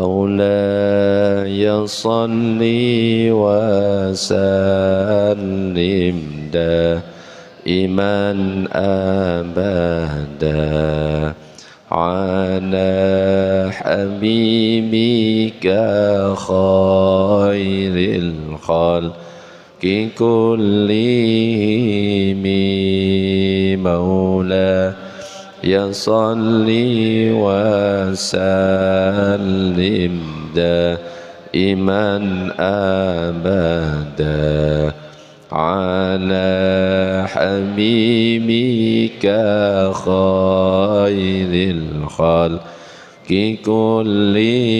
مولاي صل وسلم دائما أبدا على حبيبك خير الخلق كلهم مولاي صل وسلم دائما أبدا على حبيبك خير الخلق كلهم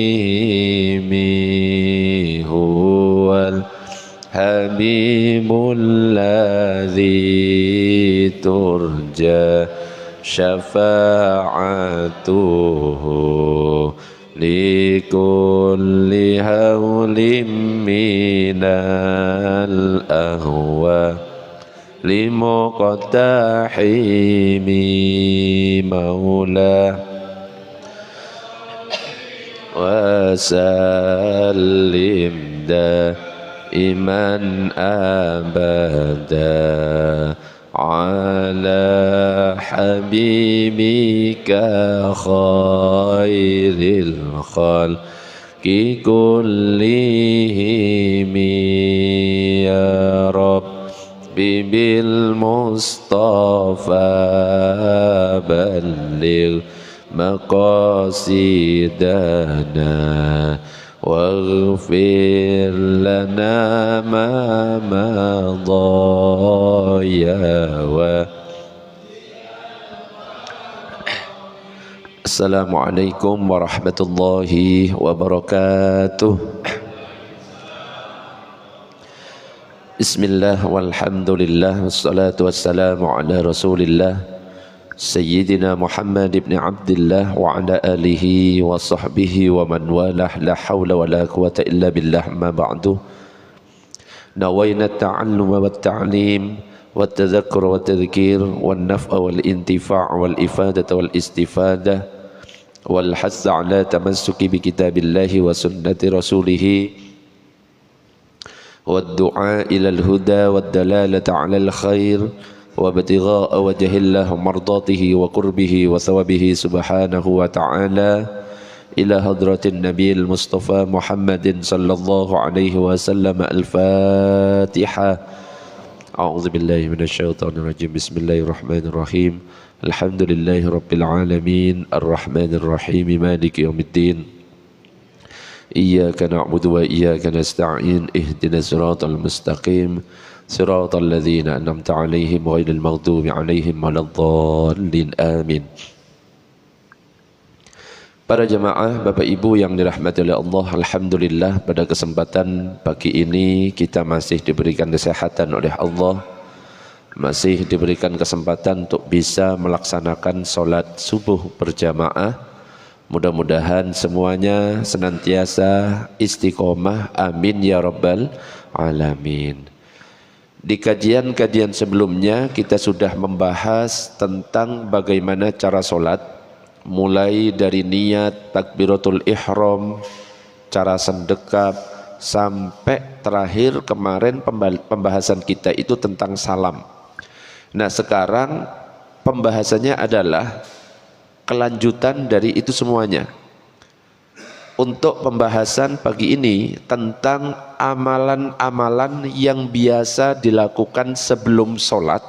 هو الحبيب الذي ترجى شفاعته لكل هول من الأهوال لمقتحم مولاه وسلم دائما أبدا على حبيبك خير الخلق كلهم يا رب بالمصطفى بلغ مقاصدنا واغفر لنا ما مضى يا السلام عليكم ورحمة الله وبركاته. Bismillah walhamdulillah wassalatu wassalamu ala rasulillah Sayyidina Muhammad ibn Abdillah wa ala alihi wa sahbihi wa man walah la hawla wa la quwata illa billah ma ba'du. Nawayna ta'alluma wa ta'lim wa tadhakkura wa tadhkir wa naf'a wal intifa' wal ifadata wal istifada wal hassa ala tamassuki bi kitabillahi wa sunnati rasulihi والدعاء إلى الهدى والدلالة على الخير وابتغاء وجه الله مرضاته وقربه وثوابه سبحانه وتعالى إلى حضرة النبي المصطفى محمد صلى الله عليه وسلم. الفاتحة. أعوذ بالله من الشيطان الرجيم. بسم الله الرحمن الرحيم. الحمد لله رب العالمين الرحمن الرحيم مالك يوم الدين. إياك نعبد وإياك نستعين اهدنا الصراط المستقيم صراط الذين أنعمت عليهم غير المغضوب عليهم ولا الضالين آمين. Para jemaah, Bapak Ibu yang dirahmati oleh Allah, alhamdulillah pada kesempatan pagi ini kita masih diberikan kesehatan oleh Allah, masih diberikan kesempatan untuk bisa melaksanakan sholat subuh berjamaah. Mudah-mudahan semuanya senantiasa istiqomah, amin ya rabbal alamin. Di kajian-kajian sebelumnya kita sudah membahas tentang bagaimana cara sholat, mulai dari niat, takbiratul ihram, cara sendekap, sampai terakhir kemarin pembahasan kita itu tentang salam. Nah sekarang pembahasannya adalah kelanjutan dari itu semuanya. Untuk pembahasan pagi ini tentang amalan-amalan yang biasa dilakukan sebelum sholat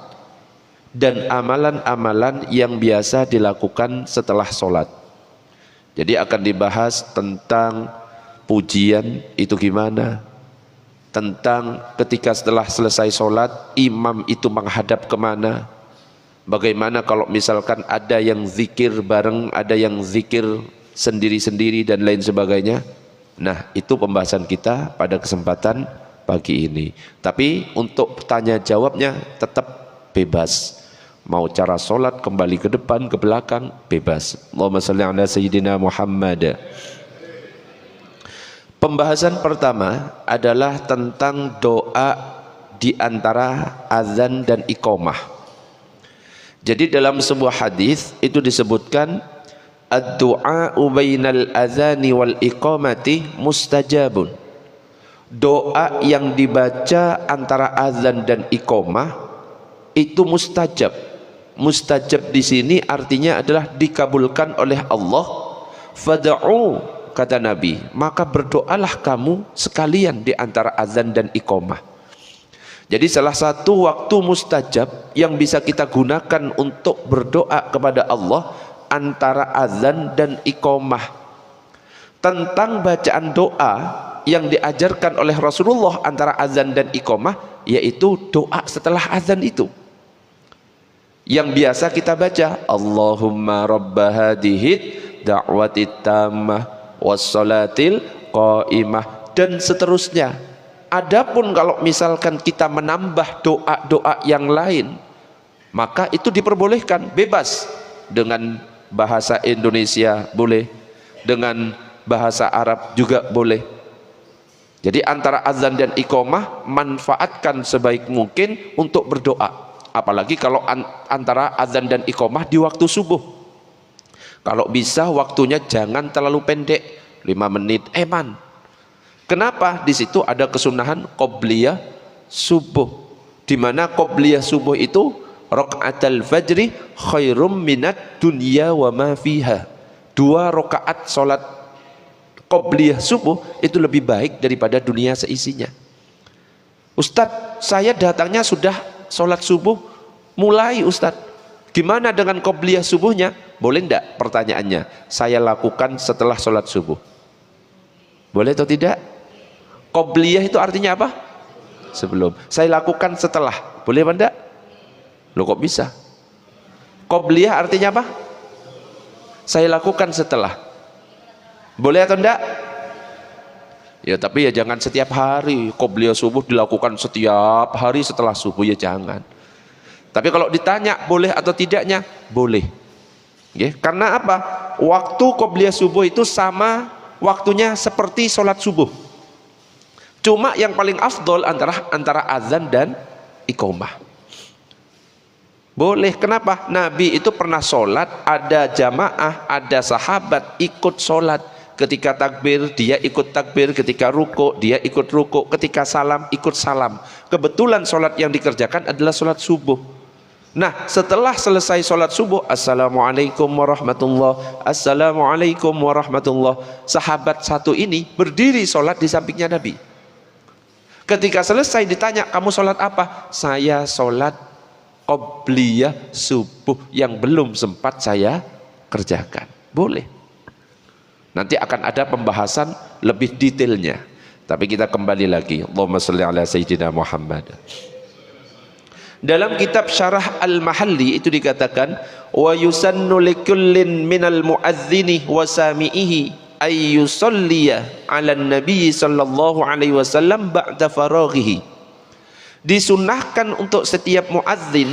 dan amalan-amalan yang biasa dilakukan setelah sholat. Jadi akan dibahas tentang pujian itu gimana, tentang ketika setelah selesai sholat imam itu menghadap kemana, bagaimana kalau misalkan ada yang zikir bareng, ada yang zikir sendiri-sendiri dan lain sebagainya. Nah itu pembahasan kita pada kesempatan pagi ini. Tapi untuk tanya jawabnya tetap bebas. Mau cara sholat kembali ke depan, ke belakang, bebas. Allahumma salli ala Sayyidina Muhammad. Pembahasan pertama adalah tentang doa di antara azan dan iqamah. Jadi dalam sebuah hadis itu disebutkan ad-du'a'u bainal adzani wal iqamati mustajabun. Doa yang dibaca antara azan dan iqamah itu mustajab. Mustajab di sini artinya adalah dikabulkan oleh Allah. Fad'u, kata Nabi, maka berdoalah kamu sekalian di antara azan dan iqamah. Jadi salah satu waktu mustajab yang bisa kita gunakan untuk berdoa kepada Allah antara azan dan iqamah. Tentang bacaan doa yang diajarkan oleh Rasulullah antara azan dan iqamah, yaitu doa setelah azan itu. Yang biasa kita baca, Allahumma rabba hadhihi da'watit tammah wassalatil qaimah, dan seterusnya. Adapun kalau misalkan kita menambah doa-doa yang lain, maka itu diperbolehkan, bebas. Dengan bahasa Indonesia boleh, dengan bahasa Arab juga boleh. Jadi antara azan dan iqamah manfaatkan sebaik mungkin untuk berdoa. Apalagi kalau antara azan dan iqamah di waktu subuh. Kalau bisa waktunya jangan terlalu pendek, 5 menit, eman. Kenapa? Di situ ada kesunahan qobliyah subuh, di mana qobliyah subuh itu rakaatul fajri khairum minat dunya wa ma fiha. 2 rakaat salat qobliyah subuh itu lebih baik daripada dunia seisinya. Ustadz, saya datangnya sudah salat subuh mulai, Ustadz. Gimana dengan qobliyah subuhnya? Boleh enggak? Pertanyaannya, saya lakukan setelah salat subuh. Boleh atau tidak? Qobliyah itu artinya apa? Sebelum. Saya lakukan setelah. Boleh apa enggak? Loh, kok bisa? Qobliyah artinya apa? Saya lakukan setelah. Boleh atau enggak? Ya, tapi ya jangan setiap hari. Qobliyah subuh dilakukan setiap hari setelah subuh, ya jangan. Tapi kalau ditanya boleh atau tidaknya, boleh. Ya, karena apa? Waktu qobliyah subuh itu sama waktunya seperti sholat subuh. Cuma yang paling afdol antara azan dan iqamah. Boleh, kenapa? Nabi itu pernah sholat, ada jamaah, ada sahabat ikut sholat. Ketika takbir dia ikut takbir, ketika ruku dia ikut ruku, ketika salam ikut salam. Kebetulan sholat yang dikerjakan adalah sholat subuh. Nah, setelah selesai sholat subuh, assalamualaikum warahmatullah, assalamualaikum warahmatullah, sahabat satu ini berdiri sholat di sampingnya Nabi. Ketika selesai ditanya, kamu sholat apa? Saya sholat qobliyah subuh yang belum sempat saya kerjakan. Boleh. Nanti akan ada pembahasan lebih detailnya. Tapi kita kembali lagi. Allahumma sholli ala sayyidina Muhammad. Dalam kitab Syarah Al-Mahalli itu dikatakan, wa yusannu likullin minal muadzini wa sami'ihi ay yusalliya 'ala nabi sallallahu alaihi wasallam ba'da faraghihi. Disunnahkan untuk setiap muadzin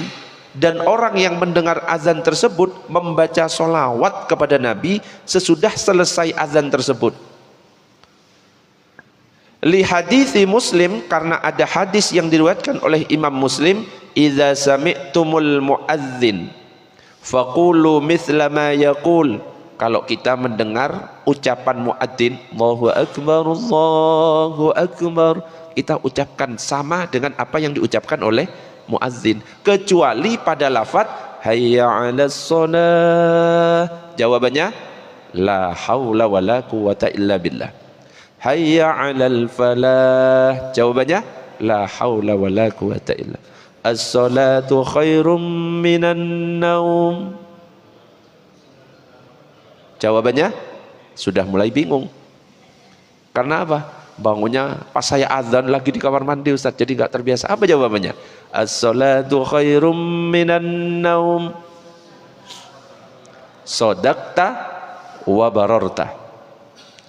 dan orang yang mendengar azan tersebut membaca solawat kepada Nabi sesudah selesai azan tersebut. Li hadithi Muslim, karena ada hadis yang diriwayatkan oleh Imam Muslim, idza sami'tumul muadzin faqulu mithla ma yaqul. Kalau kita mendengar ucapan muadzin, Allahu akbar, Allahu akbar, kita ucapkan sama dengan apa yang diucapkan oleh muadzin, kecuali pada lafaz hayya 'alas shalah. Jawabannya la haula wala quwata illa billah. Hayya 'alal falah. Jawabannya la haula wala quwata illa. As-salatu khairum minan naum. Jawabannya sudah mulai bingung. Karena apa? Bangunnya pas saya azan lagi di kamar mandi, Ustaz, jadi nggak terbiasa. Apa jawabannya? As-salatu khairum minan naum. Sodakta wa barorta.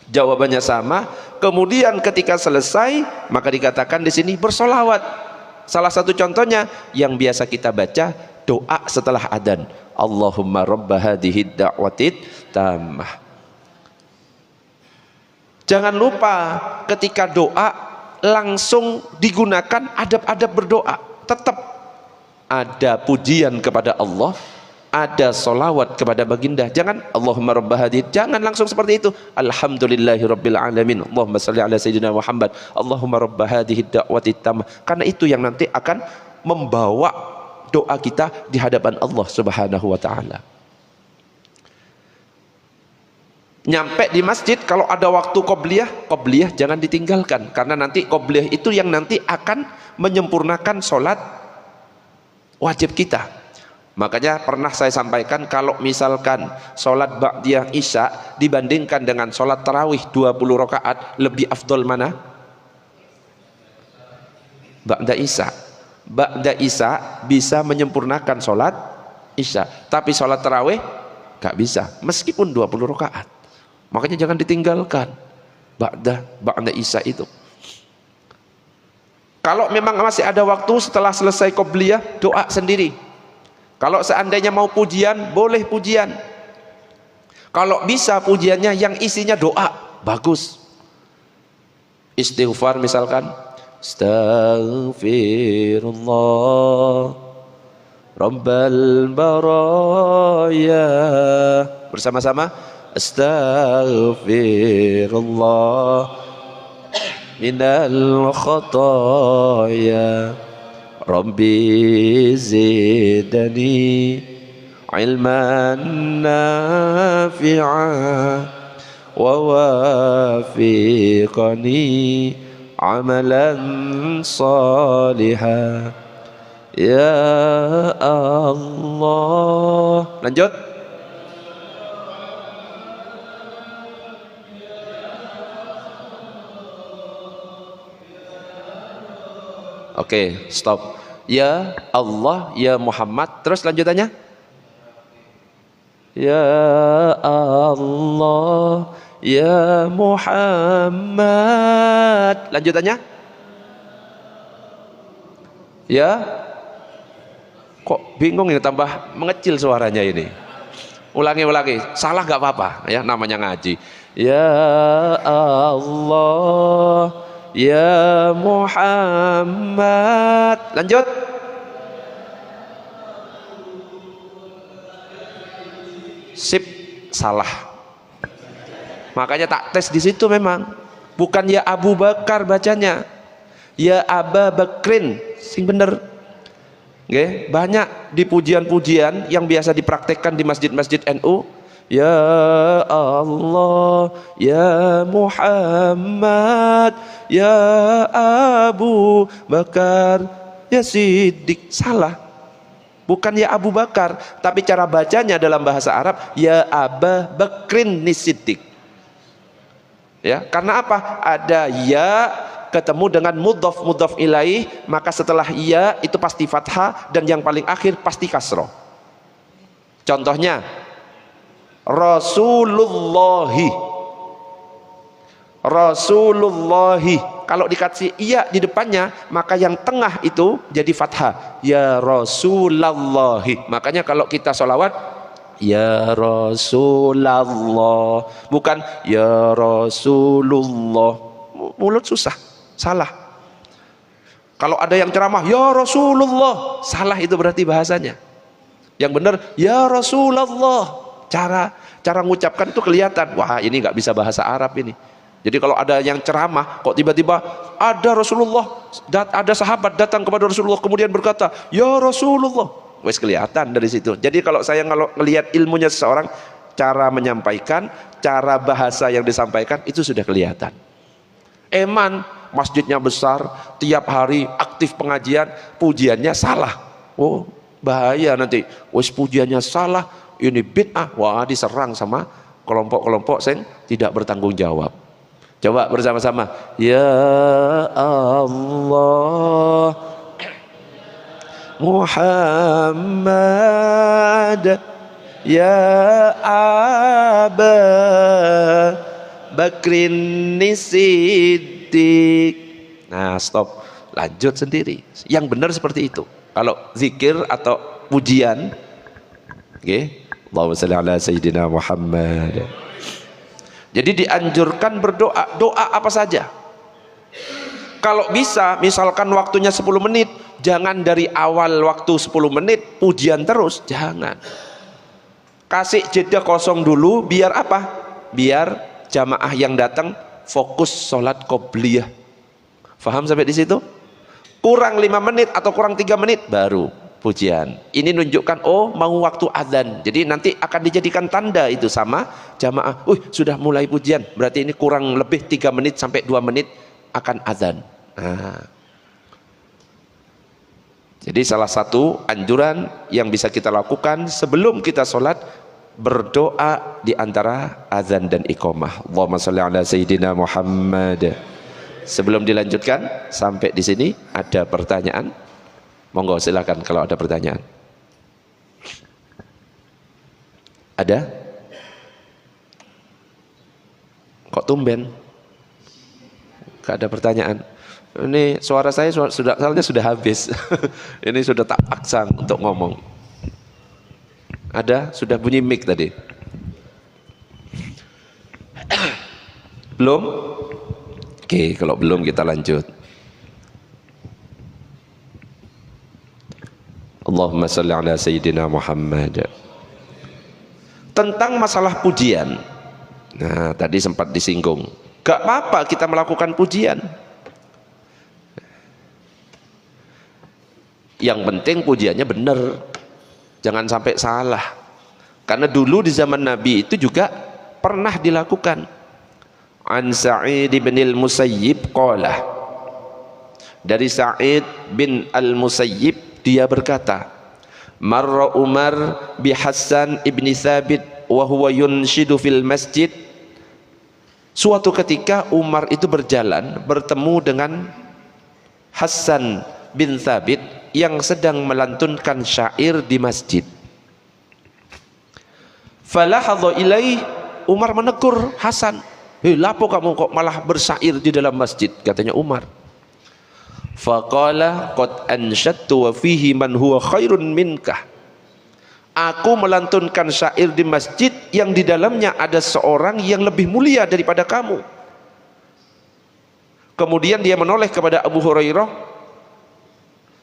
Jawabannya sama. Kemudian ketika selesai, maka dikatakan di sini bersolawat. Salah satu contohnya yang biasa kita baca doa setelah adzan. Allahumma rabba hadhihi da'watit tammah. Jangan lupa ketika doa langsung digunakan adab-adab berdoa. Tetap ada pujian kepada Allah, ada solawat kepada baginda, jangan Allahumma rabb hadhihi, jangan langsung seperti itu. Alhamdulillahi rabbil alamin, Allahumma shalli ala sayyidina Muhammad, Allahumma rabb hadhihi da'wati tammah. Karena itu yang nanti akan membawa doa kita di hadapan Allah Subhanahu wa taala. Nyampe di masjid, kalau ada waktu qobliyah jangan ditinggalkan, karena nanti qobliyah itu yang nanti akan menyempurnakan sholat wajib kita. Makanya pernah saya sampaikan, kalau misalkan sholat ba'diyah isya dibandingkan dengan sholat tarawih 20 rakaat, lebih afdol mana? Ba'da isya. Ba'da isya bisa menyempurnakan sholat isya, tapi sholat tarawih gak bisa meskipun 20 rakaat. Makanya jangan ditinggalkan ba'da isya itu. Kalau memang masih ada waktu setelah selesai qobliyah, doa sendiri. Kalau seandainya mau pujian, boleh pujian. Kalau bisa pujiannya yang isinya doa, bagus. Istighfar misalkan, astaghfirullah rabbal baraya, bersama-sama, astaghfirullah minal khataya Rabbi zidani ilman nafi'a wa wafiqani amalan salihah ya Allah. Lanjut. Oke, stop. Ya Allah, ya Muhammad. Terus lanjutannya? Ya Allah, ya Muhammad. Lanjutannya? Ya. Kok bingung ini, tambah mengecil suaranya ini. Ulangi. Salah gak apa-apa, ya, namanya ngaji. Ya Allah, ya Muhammad. Lanjut. Sip, salah. Makanya tak tes di situ memang. Bukan ya Abu Bakar bacanya. Ya Aba Bakrin, sing bener. Oke, banyak di pujian-pujian yang biasa dipraktekkan di masjid-masjid NU. Ya Allah, ya Muhammad, ya Abu Bakar, ya Siddiq. Salah. Bukan ya Abu Bakar, tapi cara bacanya dalam bahasa Arab ya Aba Bakrin ni Siddiq. Ya, karena apa? Ada ya ketemu dengan mudhaf ilaih, maka setelah ya itu pasti fathah, dan yang paling akhir pasti kasroh. Contohnya Rasulullahi, kalau dikasih iya di depannya, maka yang tengah itu jadi fathah, ya Rasulallahi. Makanya kalau kita sholawat, ya Rasulullah, bukan ya Rasulullah. Mulut susah, salah. Kalau ada yang ceramah ya Rasulullah, salah, itu berarti bahasanya. Yang benar ya Rasulullah. Cara mengucapkan itu kelihatan, wah ini nggak bisa bahasa Arab ini. Jadi kalau ada yang ceramah kok tiba-tiba ada Rasulullah, ada sahabat datang kepada Rasulullah kemudian berkata ya Rasulullah, wes kelihatan dari situ. Jadi kalau saya ngelihat ilmunya seseorang, cara menyampaikan, cara bahasa yang disampaikan itu sudah kelihatan. Eman masjidnya besar, tiap hari aktif pengajian, pujiannya salah, oh bahaya nanti. Wes pujiannya salah, ini bid'ah, wah diserang sama kelompok-kelompok yang tidak bertanggung jawab. Coba bersama-sama, ya Allah Muhammad, ya Aba Bakrin Siddiq. Nah stop, lanjut sendiri. Yang benar seperti itu. Kalau zikir atau pujian, oke, Allahumma shalli ala sayyidina Muhammad. Jadi dianjurkan berdoa, doa apa saja. Kalau bisa, misalkan waktunya 10 menit, jangan dari awal waktu 10 menit pujian terus, jangan. Kasih jeda kosong dulu, biar apa? Biar jamaah yang datang fokus sholat qobliyah. Faham sampai di situ? Kurang 5 menit atau kurang 3 menit baru pujian. Ini nunjukkan oh mau waktu azan. Jadi nanti akan dijadikan tanda itu sama jamaah. Sudah mulai pujian. Berarti ini kurang lebih 3 menit sampai 2 menit akan azan. Nah. Jadi salah satu anjuran yang bisa kita lakukan sebelum kita sholat, berdoa di antara azan dan iqamah. Allahumma shalli ala sayyidina Muhammad. Sebelum dilanjutkan sampai di sini ada pertanyaan? Monggo silakan kalau ada pertanyaan. Ada? Kok tumben? Gak ada pertanyaan. Ini suara saya soalnya sudah habis. Ini sudah tak paksa untuk ngomong. Ada? Sudah bunyi mic tadi? Belum? Oke, kalau belum kita lanjut. Allahumma salli ala sayyidina Muhammad. Tentang masalah pujian. Nah, tadi sempat disinggung. Gak apa-apa kita melakukan pujian. Yang penting pujiannya benar. Jangan sampai salah. Karena dulu di zaman Nabi itu juga pernah dilakukan. An Sa'id bin al-Musayyib qala. Dari Sa'id bin al-Musayyib dia berkata, marra Umar bi Hasan ibn Thabit wa huwa yunshidu fil masjid. Suatu ketika Umar itu berjalan bertemu dengan Hasan bin Thabit yang sedang melantunkan syair di masjid. Falahadha ilaih, Umar menegur Hasan, lapo kamu kok malah bersyair di dalam masjid, katanya Umar. Faqala qad ansyadtu wa fihi man huwa khairun minkah. Aku melantunkan syair di masjid yang di dalamnya ada seorang yang lebih mulia daripada kamu. Kemudian dia menoleh kepada Abu Hurairah,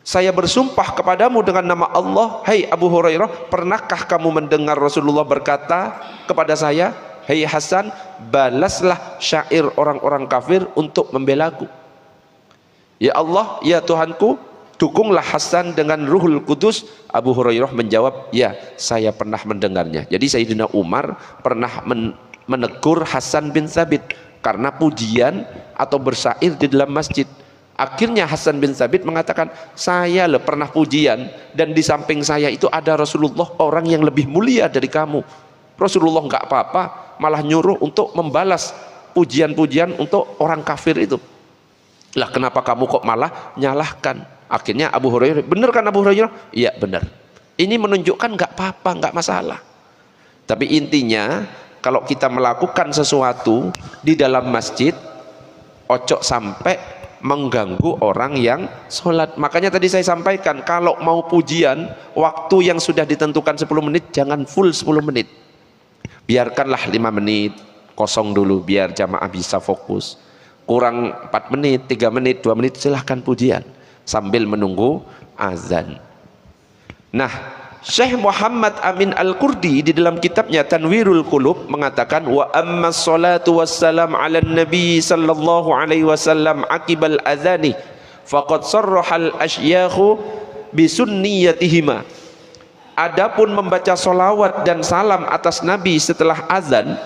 saya bersumpah kepadamu dengan nama Allah, hai Abu Hurairah, pernahkah kamu mendengar Rasulullah berkata kepada saya, hai Hasan, balaslah syair orang-orang kafir untuk membelaku. Ya Allah, ya Tuhanku, dukunglah Hasan dengan Ruhul Kudus. Abu Hurairah menjawab, ya saya pernah mendengarnya. Jadi Sayyidina Umar pernah menegur Hasan bin Thabit karena pujian atau bersyair di dalam masjid. Akhirnya Hasan bin Thabit mengatakan, saya pernah pujian dan di samping saya itu ada Rasulullah, orang yang lebih mulia dari kamu. Rasulullah nggak apa-apa, malah nyuruh untuk membalas pujian-pujian untuk orang kafir itu. Lah kenapa kamu kok malah nyalahkan? Akhirnya Abu Hurairah, benar kan Abu Hurairah? Iya benar. Ini menunjukkan nggak apa-apa, nggak masalah. Tapi intinya kalau kita melakukan sesuatu di dalam masjid, ojo sampai mengganggu orang yang sholat. Makanya tadi saya sampaikan, kalau mau pujian, waktu yang sudah ditentukan 10 menit, jangan full 10 menit. Biarkanlah 5 menit, kosong dulu, biar jamaah bisa fokus. Kurang 4 menit, 3 menit, 2 menit, silahkan pujian sambil menunggu azan. Nah, Syekh Muhammad Amin Al-Qurdi di dalam kitabnya Tanwirul Qulub mengatakan, wa amma salatu wassalam ala nabi sallallahu alaihi wasallam akibal adhani faqad sarrahal asyakhu bisunniyatihima. Adapun membaca solawat dan salam atas Nabi setelah azan,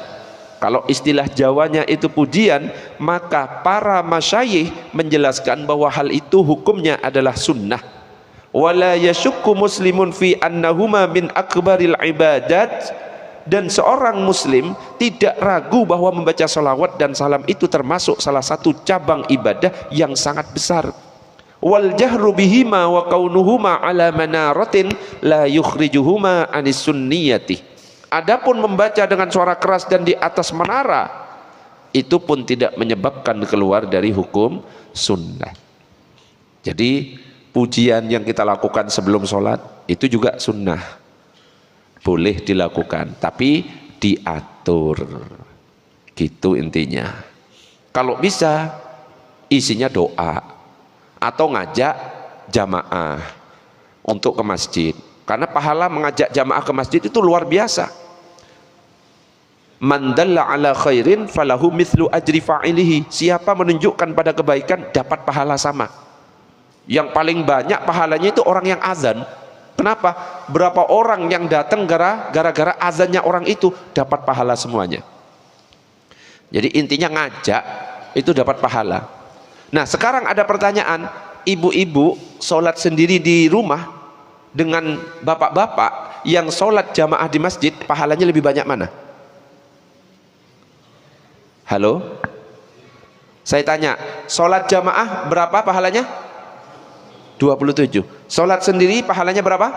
kalau istilah Jawanya itu pujian, maka para masyayikh menjelaskan bahwa hal itu hukumnya adalah sunnah. Wala yashukku muslimun fi annahuma min akbaril ibadat, dan seorang muslim tidak ragu bahwa membaca salawat dan salam itu termasuk salah satu cabang ibadah yang sangat besar. Wal jahru bihima wa kaunuhuma ala manaratin la yukhrijuhuma anis sunniyati. Adapun membaca dengan suara keras dan di atas menara, itu pun tidak menyebabkan keluar dari hukum sunnah. Jadi pujian yang kita lakukan sebelum sholat itu juga sunnah, boleh dilakukan, tapi diatur, gitu intinya. Kalau bisa isinya doa atau ngajak jamaah untuk ke masjid, karena pahala mengajak jamaah ke masjid itu luar biasa. Man dalla ala khairin falahu mithlu ajri fa'ilihi. Siapa menunjukkan pada kebaikan dapat pahala sama. Yang paling banyak pahalanya itu orang yang azan. Kenapa? Berapa orang yang datang gara-gara azannya orang itu dapat pahala semuanya. Jadi intinya ngajak itu dapat pahala. Nah sekarang ada pertanyaan, ibu-ibu sholat sendiri di rumah dengan bapak-bapak yang sholat jamaah di masjid, pahalanya lebih banyak mana? Halo? Saya tanya, sholat jamaah berapa pahalanya? 27. Sholat sendiri pahalanya berapa?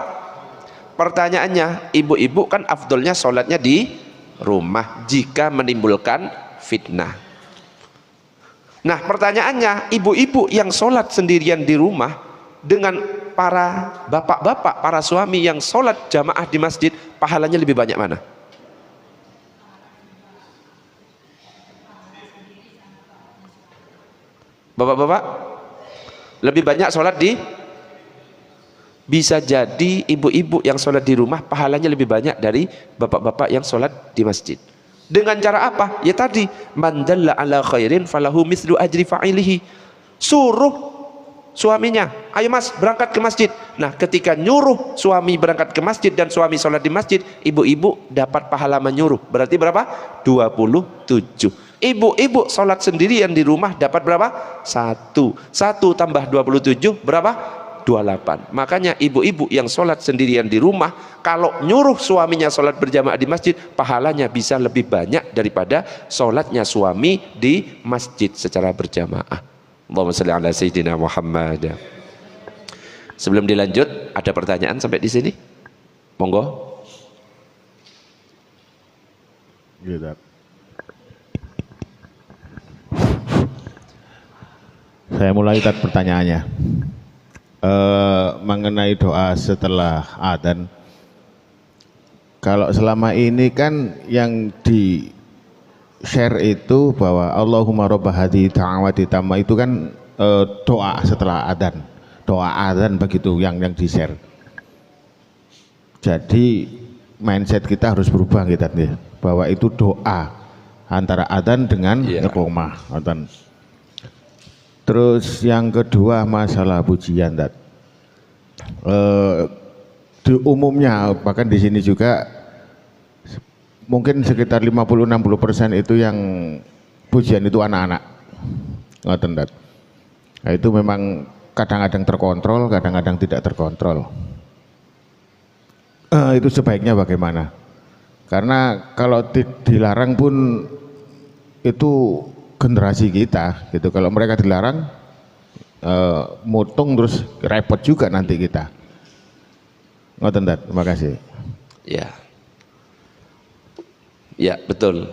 Pertanyaannya, ibu-ibu kan afdolnya sholatnya di rumah jika menimbulkan fitnah. Nah pertanyaannya, ibu-ibu yang sholat sendirian di rumah dengan para bapak-bapak, para suami yang sholat jamaah di masjid, pahalanya lebih banyak mana? Bapak-bapak lebih banyak sholat di, bisa jadi ibu-ibu yang sholat di rumah pahalanya lebih banyak dari bapak-bapak yang sholat di masjid. Dengan cara apa? Ya tadi, man dalla ala khairin falahu mithlu ajri fa'ilihi. Suruh suaminya, ayo mas berangkat ke masjid. Nah ketika nyuruh suami berangkat ke masjid dan suami sholat di masjid, ibu-ibu dapat pahala menyuruh. Berarti berapa? 27. Ibu-ibu sholat sendirian di rumah dapat berapa? 1 tambah 27 berapa? 28. Makanya ibu-ibu yang sholat sendirian di rumah, kalau nyuruh suaminya sholat berjamaah di masjid, pahalanya bisa lebih banyak daripada sholatnya suami di masjid secara berjamaah. Allahumma shalli ala sayyidina Muhammad. Sebelum dilanjut, ada pertanyaan sampai di sini? Monggo. Gitu. Saya mulai pertanyaannya mengenai doa setelah adzan. Kalau selama ini kan yang di share itu bahwa Allahumma robba hadhihi da'wati tamma itu kan doa setelah adzan, doa adzan begitu yang di share. Jadi mindset kita harus berubah kita nih, bahwa itu doa antara adzan dengan iqamah. Terus yang kedua masalah pujian, di umumnya bahkan di sini juga mungkin sekitar 50-60% itu yang pujian itu anak-anak, nah, itu memang kadang-kadang terkontrol, kadang-kadang tidak terkontrol. Itu sebaiknya bagaimana? Karena kalau dilarang pun itu generasi kita gitu, kalau mereka dilarang mutung terus repot juga nanti kita. Terima kasih. Ya betul.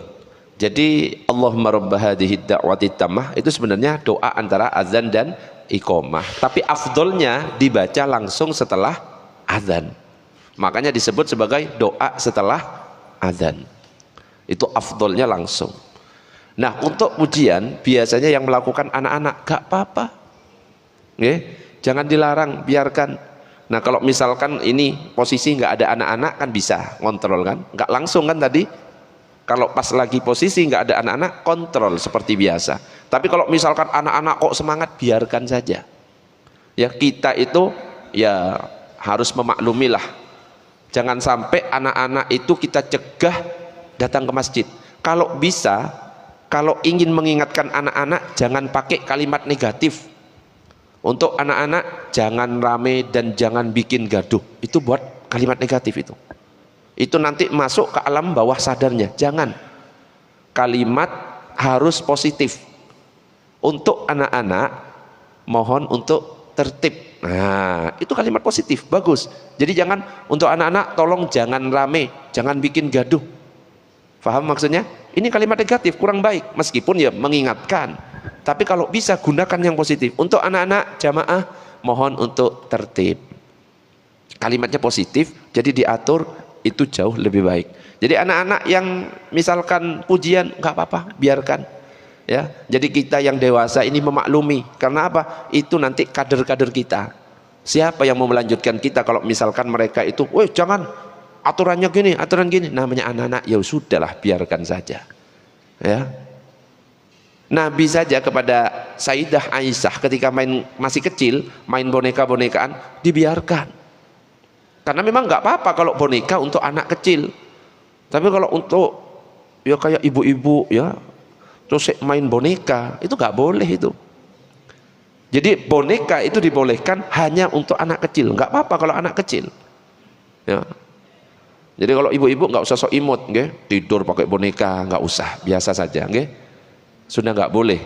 Jadi Allahumma rabb hadhihi da'wati tammah itu sebenarnya doa antara azan dan iqamah, tapi afdolnya dibaca langsung setelah azan, makanya disebut sebagai doa setelah azan. Itu afdolnya langsung. Nah untuk pujian biasanya yang melakukan anak-anak, gak apa-apa, jangan dilarang, biarkan. Nah kalau misalkan ini posisi nggak ada anak-anak kan bisa kontrol kan, nggak langsung kan tadi. Kalau pas lagi posisi nggak ada anak-anak, kontrol seperti biasa. Tapi kalau misalkan anak-anak kok semangat, biarkan saja. Ya kita itu ya harus memaklumilah. Jangan sampai anak-anak itu kita cegah datang ke masjid. Kalau bisa, kalau ingin mengingatkan anak-anak, jangan pakai kalimat negatif. Untuk anak-anak jangan rame dan jangan bikin gaduh. Itu buat kalimat negatif itu. Itu nanti masuk ke alam bawah sadarnya. Jangan. Kalimat harus positif. Untuk anak-anak mohon untuk tertib. Nah, itu kalimat positif, bagus. Jadi jangan, untuk anak-anak tolong jangan rame, jangan bikin gaduh. Paham maksudnya? Ini kalimat negatif, kurang baik. Meskipun ya mengingatkan, tapi kalau bisa gunakan yang positif. Untuk anak-anak jamaah mohon untuk tertib. Kalimatnya positif, jadi diatur, itu jauh lebih baik. Jadi anak-anak yang misalkan pujian nggak apa-apa, biarkan. Ya, jadi kita yang dewasa ini memaklumi. Karena apa? Itu nanti kader-kader kita. Siapa yang mau melanjutkan kita kalau misalkan mereka itu, jangan aturannya gini, aturan gini. Namanya anak-anak, ya sudahlah, biarkan saja. Ya. Nabi saja kepada Sayyidah Aisyah ketika masih kecil, main boneka-bonekaan, dibiarkan. Karena memang nggak apa-apa kalau boneka untuk anak kecil. Tapi kalau untuk ya kayak ibu-ibu ya, terus main boneka, itu nggak boleh itu. Jadi boneka itu dibolehkan hanya untuk anak kecil, nggak apa-apa kalau anak kecil. Ya. Jadi kalau ibu-ibu nggak usah sok imut, nggih, tidur pakai boneka, nggak usah, biasa saja, nggih. Sudah nggak boleh.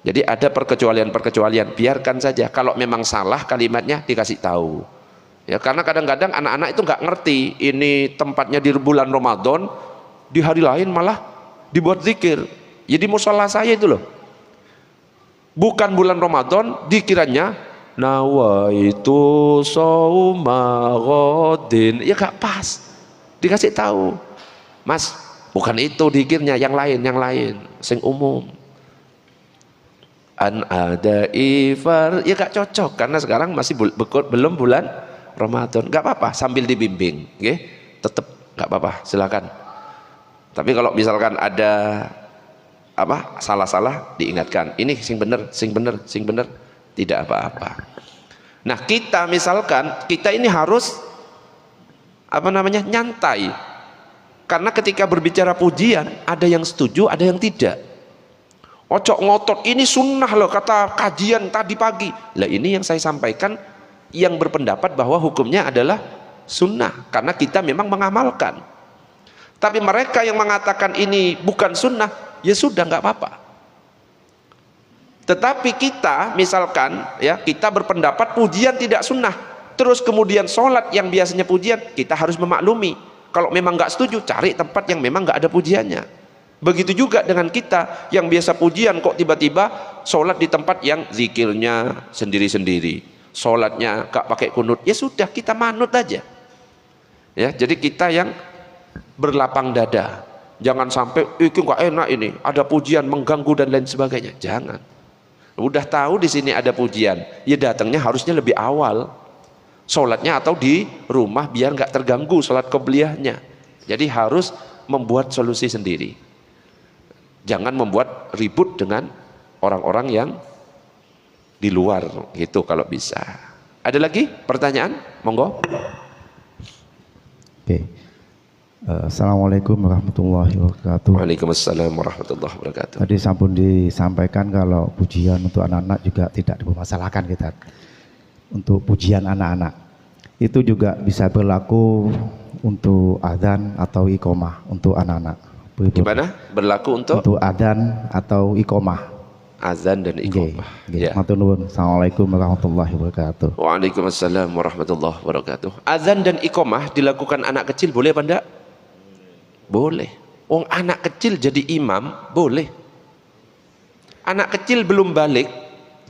Jadi ada perkecualian-perkecualian, biarkan saja. Kalau memang salah kalimatnya dikasih tahu. Ya, karena kadang-kadang anak-anak itu nggak ngerti ini tempatnya di bulan Ramadan, di hari lain malah dibuat zikir. Jadi musola saya itu loh, bukan bulan Ramadan, dikiranya nawaitu shauma ghadin. Ya gak pas. Dikasih tahu, Mas, bukan itu dikirnya, yang lain, sing umum. An ada ifar, ya gak cocok karena sekarang masih belum bulan Ramadan. Gak apa-apa sambil dibimbing, okay? Tetap gak apa-apa, silakan. Tapi kalau misalkan ada apa salah-salah, diingatkan, ini sing bener, tidak apa-apa. Nah, kita misalkan kita ini harus apa namanya, nyantai, karena ketika berbicara pujian ada yang setuju, ada yang tidak. Ocok ngotot, ini sunnah loh kata kajian tadi pagi. Lah ini yang saya sampaikan, yang berpendapat bahwa hukumnya adalah sunnah karena kita memang mengamalkan. Tapi mereka yang mengatakan ini bukan sunnah, ya sudah nggak apa-apa. Tetapi kita misalkan ya, kita berpendapat pujian tidak sunnah, terus kemudian sholat yang biasanya pujian, kita harus memaklumi. Kalau memang nggak setuju, cari tempat yang memang nggak ada pujiannya. Begitu juga dengan kita yang biasa pujian, kok tiba-tiba sholat di tempat yang zikirnya sendiri-sendiri, sholatnya nggak pakai kunut, ya sudah kita manut aja. Ya, jadi kita yang berlapang dada. Jangan sampai itu nggak enak, ini ada pujian mengganggu dan lain sebagainya. Jangan. Udah tahu di sini ada pujian, ya datangnya harusnya lebih awal. Sholatnya atau di rumah biar nggak terganggu sholat qobliyahnya. Jadi harus membuat solusi sendiri. Jangan membuat ribut dengan orang-orang yang di luar gitu kalau bisa. Ada lagi pertanyaan? Monggo. Oke. Assalamualaikum warahmatullahi wabarakatuh. Waalaikumsalam warahmatullahi wabarakatuh. Tadi sampun disampaikan kalau pujian untuk anak-anak juga tidak dipermasalahkan kita. Untuk pujian anak-anak itu juga bisa berlaku untuk adzan atau iqomah untuk anak-anak. Gimana? Berlaku untuk adzan atau iqomah. Azan dan iqomah. Ya. Assalamualaikum warahmatullahi wabarakatuh. Waalaikumsalam warahmatullahi wabarakatuh. Azan dan iqomah dilakukan anak kecil boleh apa enggak? Boleh. Wong anak kecil jadi imam boleh. Anak kecil belum balik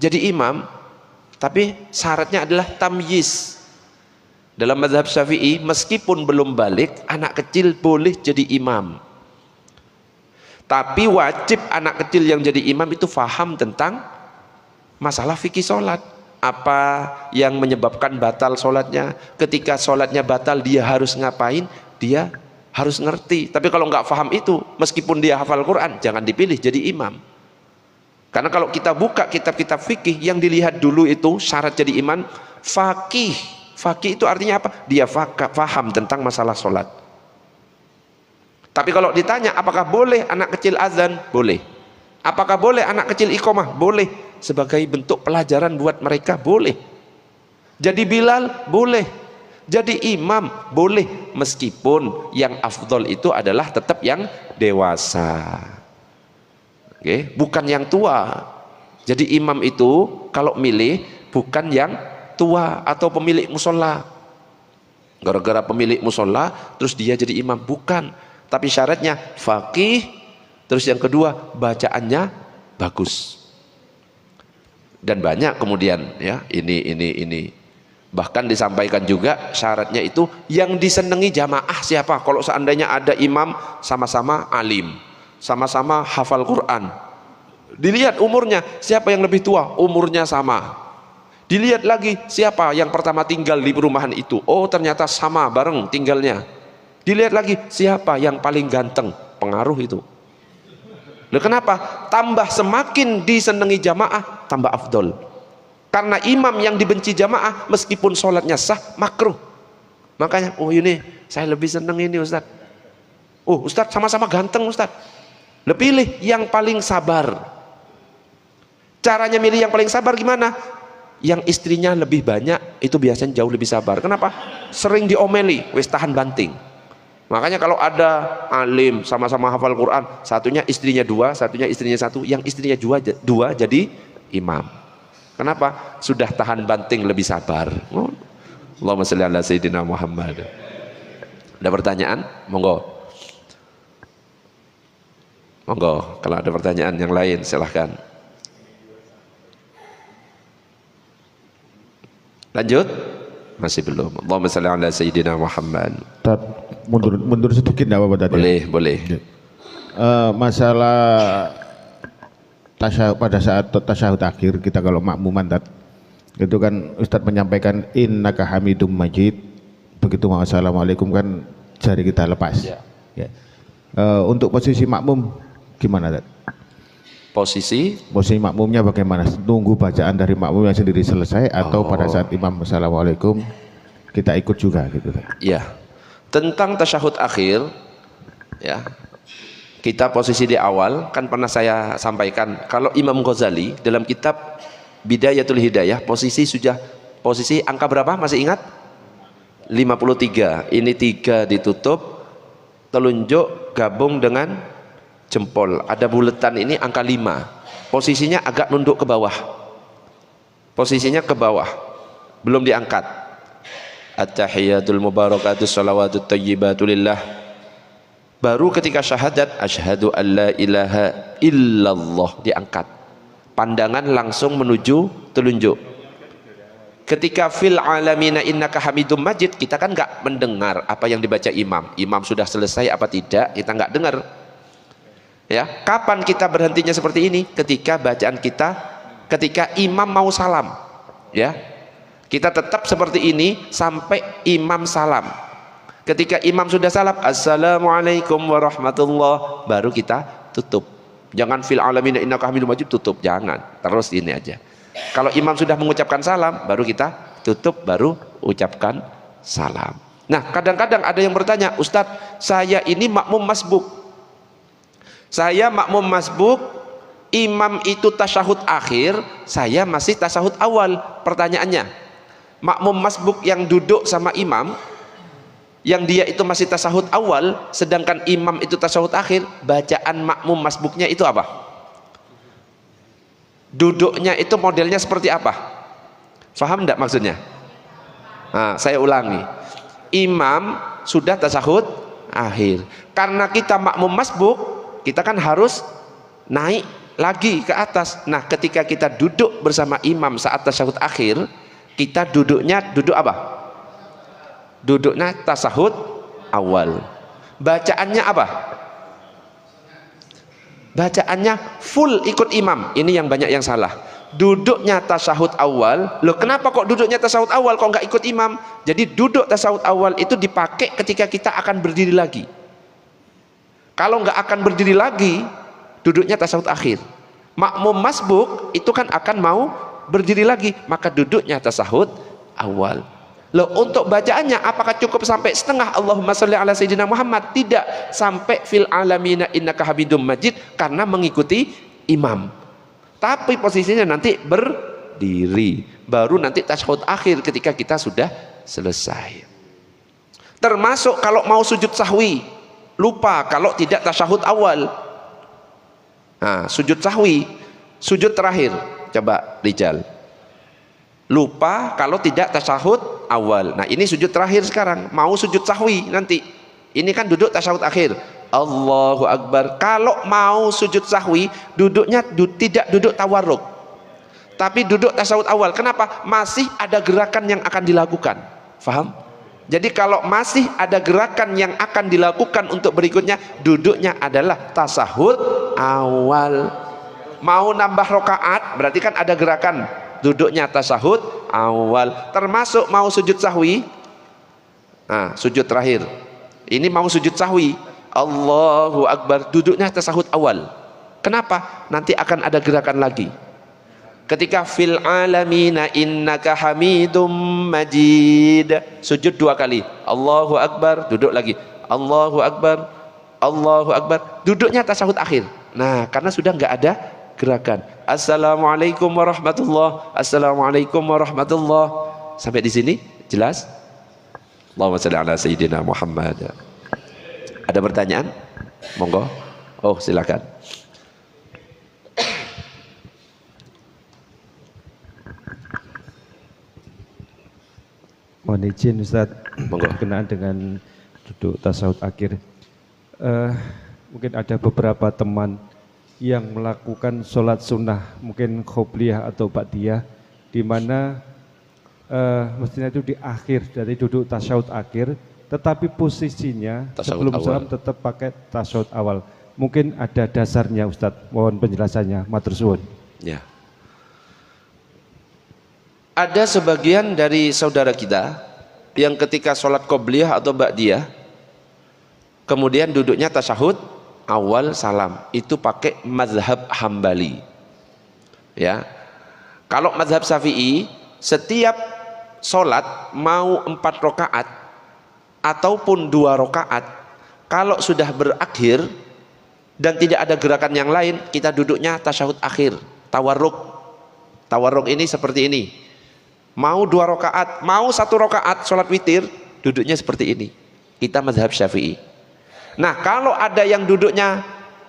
jadi imam, tapi syaratnya adalah tamyiz. Dalam mazhab Syafi'i, meskipun belum balik, anak kecil boleh jadi imam. Tapi wajib anak kecil yang jadi imam itu faham tentang masalah fikih sholat. Apa yang menyebabkan batal sholatnya, ketika sholatnya batal dia harus ngapain, dia harus ngerti. Tapi kalau nggak paham itu, meskipun dia hafal Quran, jangan dipilih jadi imam. Karena kalau kita buka kitab-kitab fikih, yang dilihat dulu itu syarat jadi imam faqih. Faqih itu artinya apa? Dia faham tentang masalah sholat. Tapi kalau ditanya apakah boleh anak kecil azan? Boleh. Apakah boleh anak kecil iqomah? Boleh. Sebagai bentuk pelajaran buat mereka, boleh. Jadi Bilal? Boleh. Jadi imam? Boleh. Meskipun yang afdol itu adalah tetap yang dewasa. Oke, bukan yang tua. Jadi imam itu kalau milih bukan yang tua atau pemilik musola. Gara-gara pemilik musola terus dia jadi imam, bukan. Tapi syaratnya faqih, terus yang kedua bacaannya bagus. Dan banyak kemudian ya, ini. Bahkan disampaikan juga syaratnya itu yang disenangi jamaah siapa? Kalau seandainya ada imam sama-sama alim, sama-sama hafal Quran, dilihat umurnya, siapa yang lebih tua, umurnya sama, Dilihat lagi siapa yang pertama tinggal di perumahan itu. Oh ternyata sama bareng tinggalnya. Dilihat lagi siapa yang paling ganteng. Pengaruh itu. Loh kenapa? Tambah semakin disenangi jamaah, tambah afdol. Karena imam yang dibenci jamaah meskipun sholatnya sah, makruh. Makanya, oh ini saya lebih senang ini Ustaz. Oh Ustaz sama-sama ganteng Ustaz. Pilih yang paling sabar. Caranya milih yang paling sabar gimana? Yang istrinya lebih banyak itu biasanya jauh lebih sabar. Kenapa? Sering diomeli, wis tahan banting. Makanya kalau ada alim sama-sama hafal Quran, satunya istrinya dua, satunya istrinya satu, yang istrinya dua jadi imam. Kenapa? Sudah tahan banting lebih sabar. Allahumma sholli ala sayyidina Muhammad. Ada pertanyaan? Monggo. Monggo, kalau ada pertanyaan yang lain silahkan. Lanjut? Masih belum. Allahumma sholli ala sayyidina Muhammad. Mundur sedikit enggak apa-apa tadi? Boleh, boleh. Masalah tasyahud, pada saat tasyahud akhir kita kalau makmuman itu kan Ustadz menyampaikan innaka hamidum majid, begitu assalamualaikum kan jari kita lepas. Ya. Untuk posisi makmum gimana Tat? Posisi makmumnya bagaimana? Tunggu bacaan dari makmumnya sendiri selesai atau pada saat imam assalamualaikum kita ikut juga gitu? Ya, tentang tasyahud akhir, ya kita posisi di awal kan pernah saya sampaikan. Kalau Imam Ghazali dalam kitab Bidayatul Hidayah posisi angka berapa? Masih ingat? 53. Ini 3 ditutup, telunjuk gabung dengan jempol, ada buletan ini angka 5. Posisinya agak nunduk ke bawah. Posisinya ke bawah. Belum diangkat. At-tahiyatul mubarakatus shalawatut tayyibatulillah. Baru ketika syahadat asyhadu an la ilaha illallah diangkat. Pandangan langsung menuju telunjuk. Ketika fil alamina innaka hamidum majid, kita kan enggak mendengar apa yang dibaca imam. Imam sudah selesai apa tidak, kita enggak dengar. Ya, kapan kita berhentinya seperti ini? Ketika bacaan kita, ketika imam mau salam, ya, kita tetap seperti ini sampai imam salam. Ketika imam sudah salam, assalamualaikum warahmatullah, baru kita tutup. Jangan fil alamin innaka hamidum majid tutup, jangan. Terus ini aja. Kalau imam sudah mengucapkan salam, baru kita tutup, baru ucapkan salam. Nah, kadang-kadang ada yang bertanya, Ustadz, saya ini makmum masbuk. Saya makmum masbuk, imam itu tasyahud akhir, saya masih tasyahud awal. Pertanyaannya, makmum masbuk yang duduk sama imam, yang dia itu masih tasyahud awal, sedangkan imam itu tasyahud akhir, bacaan makmum masbuknya itu apa? Duduknya itu modelnya seperti apa? Faham enggak maksudnya? Nah, saya ulangi. Imam sudah tasyahud akhir. Karena kita makmum masbuk, kita kan harus naik lagi ke atas. Nah, ketika kita duduk bersama imam saat tasyahud akhir, kita duduknya duduk apa? Duduknya tasyahud awal. Bacaannya apa? Bacaannya full ikut imam. Ini yang banyak yang salah. Duduknya tasyahud awal. Loh, kenapa kok duduknya tasyahud awal kok nggak ikut imam? Jadi duduk tasyahud awal itu dipakai ketika kita akan berdiri lagi. Kalau nggak akan berdiri lagi, duduknya tasyahud akhir. Makmum masbuk itu kan akan mau berdiri lagi, maka duduknya tasyahud awal. Loh, untuk bacaannya apakah cukup sampai setengah Allahumma sholli ala sayyidina Muhammad? Tidak, sampai fil alamina innaka hamidum majid, karena mengikuti imam. Tapi posisinya nanti berdiri, baru nanti tasyahud akhir ketika kita sudah selesai. Termasuk kalau mau sujud sahwi, lupa kalau tidak tasyahud awal. Nah, sujud sahwi, sujud terakhir, coba Rijal. Lupa kalau tidak tasyahud awal. Nah, ini sujud terakhir sekarang, mau sujud sahwi nanti. Ini kan duduk tasyahud akhir. Allahu Akbar. Kalau mau sujud sahwi, duduknya tidak duduk tawarruk, tapi duduk tasyahud awal. Kenapa? Masih ada gerakan yang akan dilakukan. Faham? Jadi kalau masih ada gerakan yang akan dilakukan untuk berikutnya, duduknya adalah tasyahud awal. Mau nambah rokaat, berarti kan ada gerakan duduknya tasyahud awal. Termasuk mau sujud sahwi. Nah, sujud terakhir. Ini mau sujud sahwi. Allahu Akbar, duduknya tasyahud awal. Kenapa? Nanti akan ada gerakan lagi. Ketika fil alamina innaka hamidum majid, sujud 2 kali. Allahu Akbar, duduk lagi. Allahu Akbar, Allahu Akbar, duduknya tasyahud akhir. Nah, karena sudah nggak ada gerakan. Assalamualaikum warahmatullah, assalamualaikum warahmatullah. Sampai di sini jelas? Allahumma shalli ala sayyidina Muhammad. Ada pertanyaan? Monggo. Oh, silakan. Mohon izin Ustaz, Monggo. berkenaan dengan duduk tasawuf akhir. Mungkin ada beberapa teman yang melakukan sholat sunnah, mungkin qobliyah atau ba'diyah, di mana mestinya itu di akhir dari duduk tasawuf akhir, tetapi posisinya Tasawuf sebelum awal. salam tetap pakai tasawuf awal. Mungkin ada dasarnya Ustadz, mohon penjelasannya, matur suwun. Ya. Ada sebagian dari saudara kita yang ketika sholat qobliyah atau ba'diyah kemudian duduknya tasyahud awal salam, itu pakai mazhab Hambali. Ya. Kalau mazhab Syafi'i, setiap sholat mau 4 rakaat ataupun 2 rakaat, kalau sudah berakhir dan tidak ada gerakan yang lain, kita duduknya tasyahud akhir, tawarruk. Tawarruk ini seperti ini. Mau 2 rakaat, mau 1 rakaat sholat witir, duduknya seperti ini. Kita mazhab Syafi'i. Nah, kalau ada yang duduknya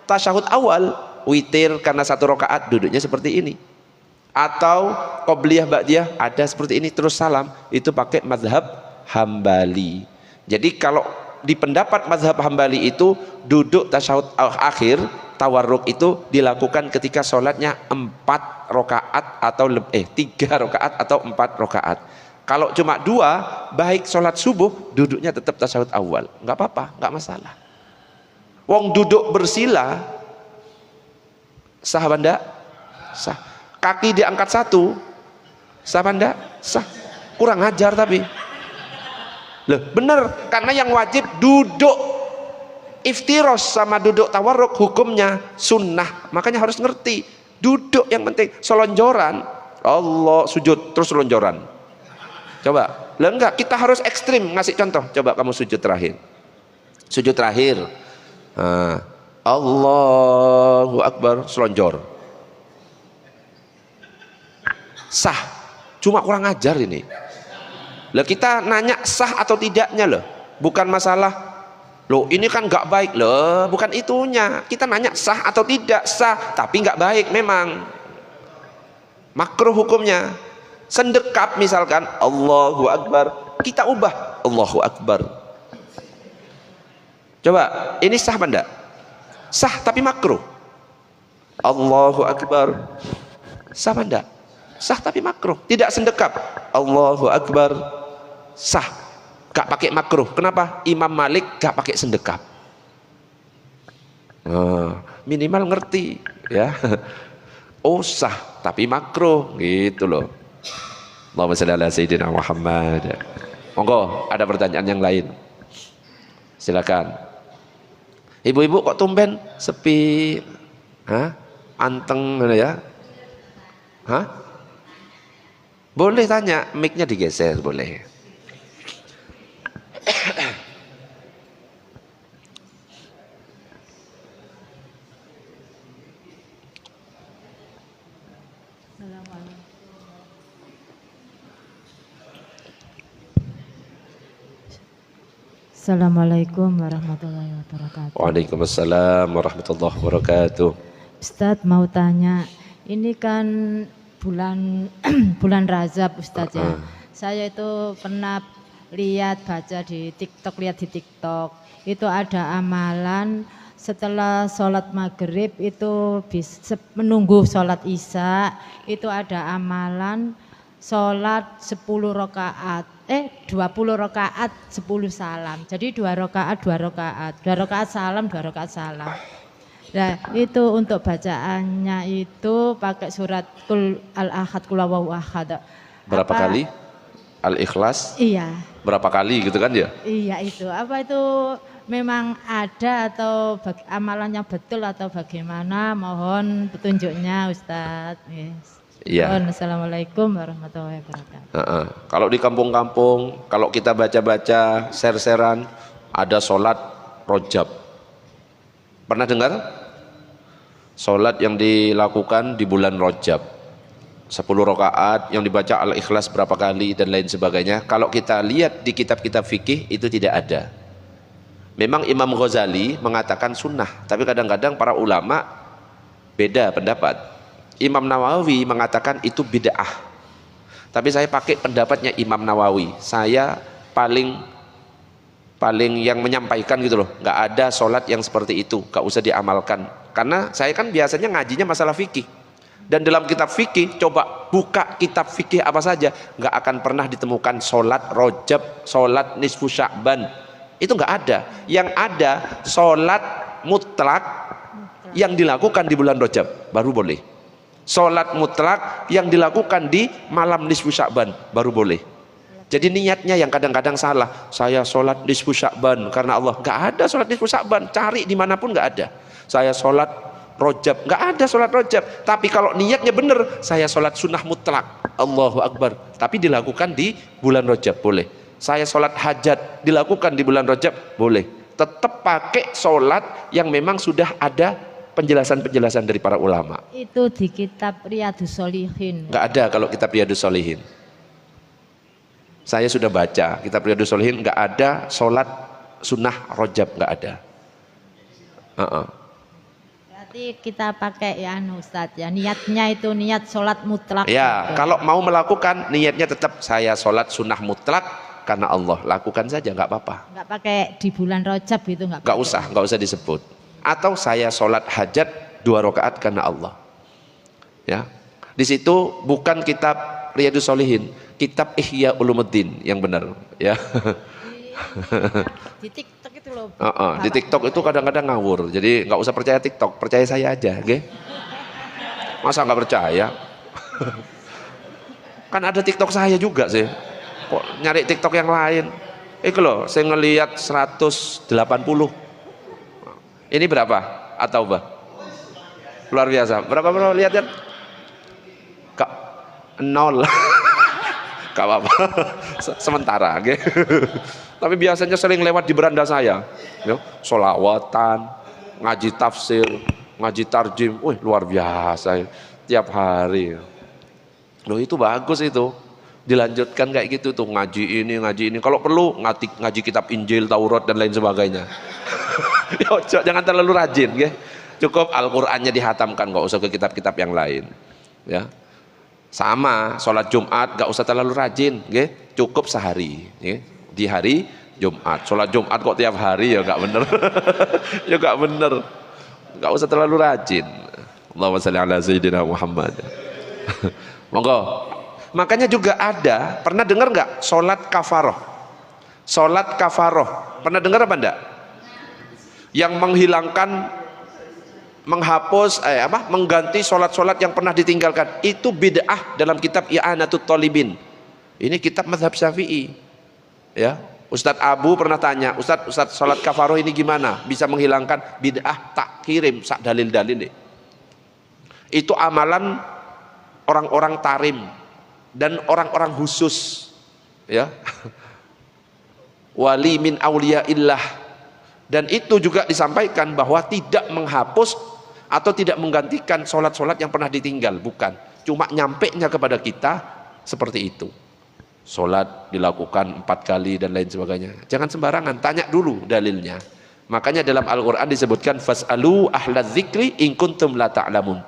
tasyahud awal, witir karena 1 rakaat, duduknya seperti ini. Atau qobliyah ba'diyah ada seperti ini terus salam, itu pakai mazhab Hambali. Jadi kalau di pendapat mazhab Hambali itu duduk tasyahud akhir, tawarruk itu dilakukan ketika sholatnya 4 rakaat atau 3 rakaat atau 4 rakaat. Kalau cuma 2, baik sholat subuh duduknya tetap tasyahud awal, nggak apa-apa, nggak masalah. Wong duduk bersila sah banda? Sah. Kaki diangkat 1 sah banda? Sah. Kurang ajar tapi. Loh, bener, karena yang wajib duduk iftiros sama duduk tawarruk hukumnya sunnah, makanya harus ngerti. Duduk yang penting, selonjoran Allah sujud terus selonjoran. Coba, lah enggak, kita harus ekstrim ngasih contoh. Coba kamu sujud terakhir. Sujud terakhir. Allahu Akbar, selonjor. Sah. Cuma kurang ajar ini. Lah kita nanya sah atau tidaknya loh. Bukan masalah loh ini kan nggak baik loh, bukan itunya. Kita nanya sah atau tidak, sah tapi nggak baik memang. Makruh hukumnya. Sendekap misalkan Allahu Akbar, kita ubah Allahu Akbar. Coba, ini sah apa enggak? Sah tapi makruh. Allahu Akbar. Sah apa enggak? Sah tapi makruh. Tidak sendekap. Allahu Akbar. Sah. Gak pakai makruh. Kenapa? Imam Malik gak pakai sendekap. Minimal ngerti ya. Oh sah tapi makruh gitu loh. Allahumma shalli ala sayyidina Muhammad. Monggo, ada pertanyaan yang lain? Silakan. Ibu-ibu kok tumben sepi? Hah? Anteng ya? Hah? Boleh tanya, mic-nya digeser boleh. Assalamualaikum warahmatullahi wabarakatuh. Waalaikumsalam warahmatullahi wabarakatuh. Ustadz mau tanya, ini kan bulan bulan Rajab Ustadz ya. Saya itu pernah baca di TikTok, itu ada amalan setelah sholat maghrib itu menunggu sholat isya, itu ada amalan sholat 10 rakaat. 20 rakaat 10 salam. Jadi 2 rakaat 2 rakaat. 2 rakaat salam, 2 rakaat salam. Nah, itu untuk bacaannya itu pakai surat Qul Al-Ahad Qul Huwallahu Ahad. Berapa kali? Al-Ikhlas? Iya. Berapa kali gitu kan ya? Iya itu. Apa itu memang ada atau amalan yang betul atau bagaimana? Mohon petunjuknya Ustadz. Yes. Iya. Assalamualaikum warahmatullahi wabarakatuh. Kalau di kampung-kampung, kalau kita baca-baca, share-sharean, ada sholat rojab. Pernah dengar? Sholat yang dilakukan di bulan rojab. 10 rakaat yang dibaca Al-Ikhlas berapa kali dan lain sebagainya. Kalau kita lihat di kitab-kitab fikih itu tidak ada. Memang Imam Ghazali mengatakan sunnah, tapi kadang-kadang para ulama beda pendapat. Imam Nawawi mengatakan itu bid'ah. Tapi saya pakai pendapatnya Imam Nawawi. Saya paling yang menyampaikan gitu loh. Nggak ada sholat yang seperti itu, nggak usah diamalkan. Karena saya kan biasanya ngajinya masalah fikih. Dan dalam kitab fikih, coba buka kitab fikih apa saja, nggak akan pernah ditemukan sholat rojab, sholat nisfu sya'ban. Itu nggak ada. Yang ada sholat mutlak yang dilakukan di bulan rojab, baru boleh. Sholat mutlak yang dilakukan di malam nisfu sya'ban, baru boleh. Jadi niatnya yang kadang-kadang salah. Saya sholat nisfu sya'ban karena Allah. Nggak ada sholat nisfu sya'ban, cari dimanapun nggak ada. Saya sholat rojab, nggak ada sholat rojab. Tapi kalau niatnya benar, saya sholat sunnah mutlak, Allahu Akbar, tapi dilakukan di bulan rojab, boleh. Saya sholat hajat dilakukan di bulan rojab, boleh. Tetap pakai sholat yang memang sudah ada penjelasan-penjelasan dari para ulama. Itu di kitab Riyadhus Shalihin. Nggak ada kalau kitab Riyadhus Shalihin. Saya sudah baca kitab Riyadhus Shalihin, nggak ada sholat sunnah rojab, nggak ada. Berarti kita pakai ya Ustadz ya, niatnya itu niat sholat mutlak. Ya, gitu. kalau mau melakukan niatnya tetap saya sholat sunnah mutlak karena Allah, lakukan saja, nggak apa-apa. Nggak pakai di bulan rojab itu nggak Nggak usah disebut. Atau saya sholat hajat 2 rakaat karena Allah. Ya, di situ bukan kitab Riyadhus Shalihin, kitab Ihya Ulumuddin yang benar. Ya. Di TikTok itu loh. Di TikTok itu kadang-kadang ngawur. Jadi nggak usah percaya TikTok, percaya saya aja, okay? Masa nggak percaya? Kan ada TikTok saya juga sih. Kok nyari TikTok yang lain? Itu loh, saya ngelihat 180. Ini berapa? Atau bah? Luar biasa. Berapa bro? Lihat ya. Kak 0. Gak apa-apa. Sementara, okay? Tapi biasanya sering lewat di beranda saya, ya, sholawatan, ngaji tafsir, ngaji tarjim, wih luar biasa, tiap hari. Loh itu bagus itu, dilanjutkan kayak gitu tuh, ngaji ini. Kalau perlu ngaji kitab Injil, Taurat dan lain sebagainya. Jangan terlalu rajin, ya. Cukup Al-Qur'annya dihatamkan, nggak usah ke kitab-kitab yang lain, ya. Sama sholat Jumat gak usah terlalu rajin, ya. Cukup sehari, ya. Di hari Jumat. Sholat Jumat kok tiap hari, ya gak bener. Ya gak bener, gak usah terlalu rajin. Allahumma shalli ala sayyidina Muhammad. Monggo. Makanya juga ada, pernah dengar gak sholat kafaroh? Sholat kafaroh pernah dengar apa enggak? Yang menghapus mengganti sholat-sholat yang pernah ditinggalkan, itu bid'ah dalam kitab I'anatut Thalibin. Ini kitab mazhab Syafi'i, ya. Ustadz Abu pernah tanya, Ustadz sholat kafaroh ini gimana bisa menghilangkan? Bid'ah, tak kirim sak dalil-dalil deh. Itu amalan orang-orang tarim dan orang-orang khusus, ya. Wali min auliyaillah. Dan itu juga disampaikan bahwa tidak menghapus atau tidak menggantikan sholat-sholat yang pernah ditinggal, bukan. Cuma nyampainya kepada kita seperti itu. Sholat dilakukan 4 kali dan lain sebagainya. Jangan sembarangan, tanya dulu dalilnya. Makanya dalam Al-Quran disebutkan fas'alu ahlaz zikri in kuntum la ta'lamun.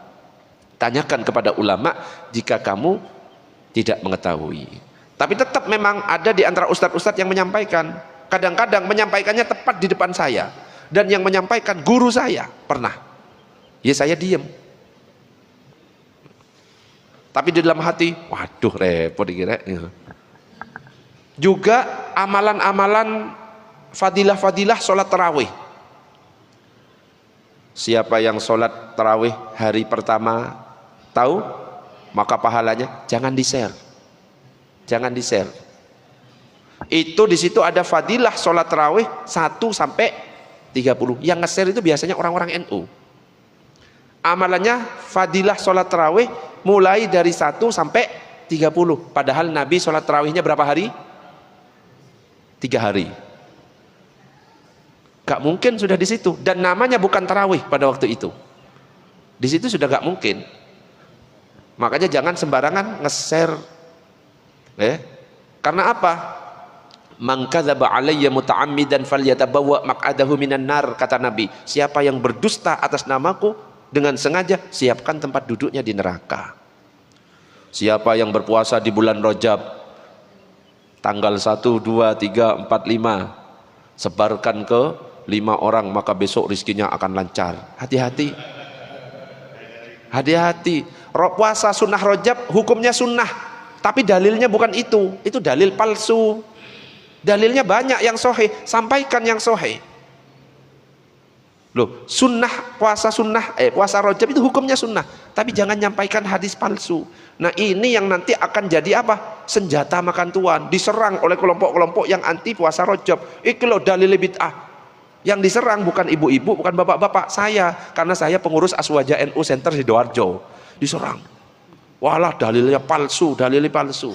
Tanyakan kepada ulama jika kamu tidak mengetahui. Tapi tetap memang ada di antara ustadz-ustadz yang menyampaikan. Kadang-kadang menyampaikannya tepat di depan saya, dan yang menyampaikan guru saya pernah. Ya saya diem. Tapi di dalam hati, waduh repot dikira. Juga amalan-amalan fadilah-fadilah sholat tarawih. Siapa yang sholat tarawih hari pertama tahu, maka pahalanya jangan di-share. Jangan di-share. Itu di situ ada fadilah sholat tarawih 1 sampai 30. Yang nge-share itu biasanya orang-orang NU. Amalannya fadilah sholat tarawih mulai dari 1 sampai 30. Padahal Nabi sholat tarawihnya berapa hari? 3 hari. Gak mungkin sudah di situ, dan namanya bukan tarawih pada waktu itu. Di situ sudah gak mungkin. Makanya jangan sembarangan nge-share. Karena apa? Man kadzaba alayya muta'ammidan falyatabawwa maq'adahu minan nar, kata Nabi. Siapa yang berdusta atas namaku dengan sengaja, siapkan tempat duduknya di neraka. Siapa yang berpuasa di bulan Rajab tanggal 1, 2, 3, 4, 5, sebarkan ke 5 orang, maka besok rizkinya akan lancar. Hati-hati. Hati-hati. Puasa sunnah Rajab hukumnya sunnah, tapi dalilnya bukan itu. Itu dalil palsu. Dalilnya banyak yang sahih, sampaikan yang sahih. Loh, sunnah puasa Rajab itu hukumnya sunnah, tapi jangan nyampaikan hadis palsu. Nah, ini yang nanti akan jadi apa? Senjata makan tuan, diserang oleh kelompok-kelompok yang anti puasa Rajab. Iki loh dalil bid'ah. Yang diserang bukan ibu-ibu, bukan bapak-bapak, saya, karena saya pengurus Aswaja NU Center Sidoarjo. Diserang. Walah, dalilnya palsu, dalilnya palsu.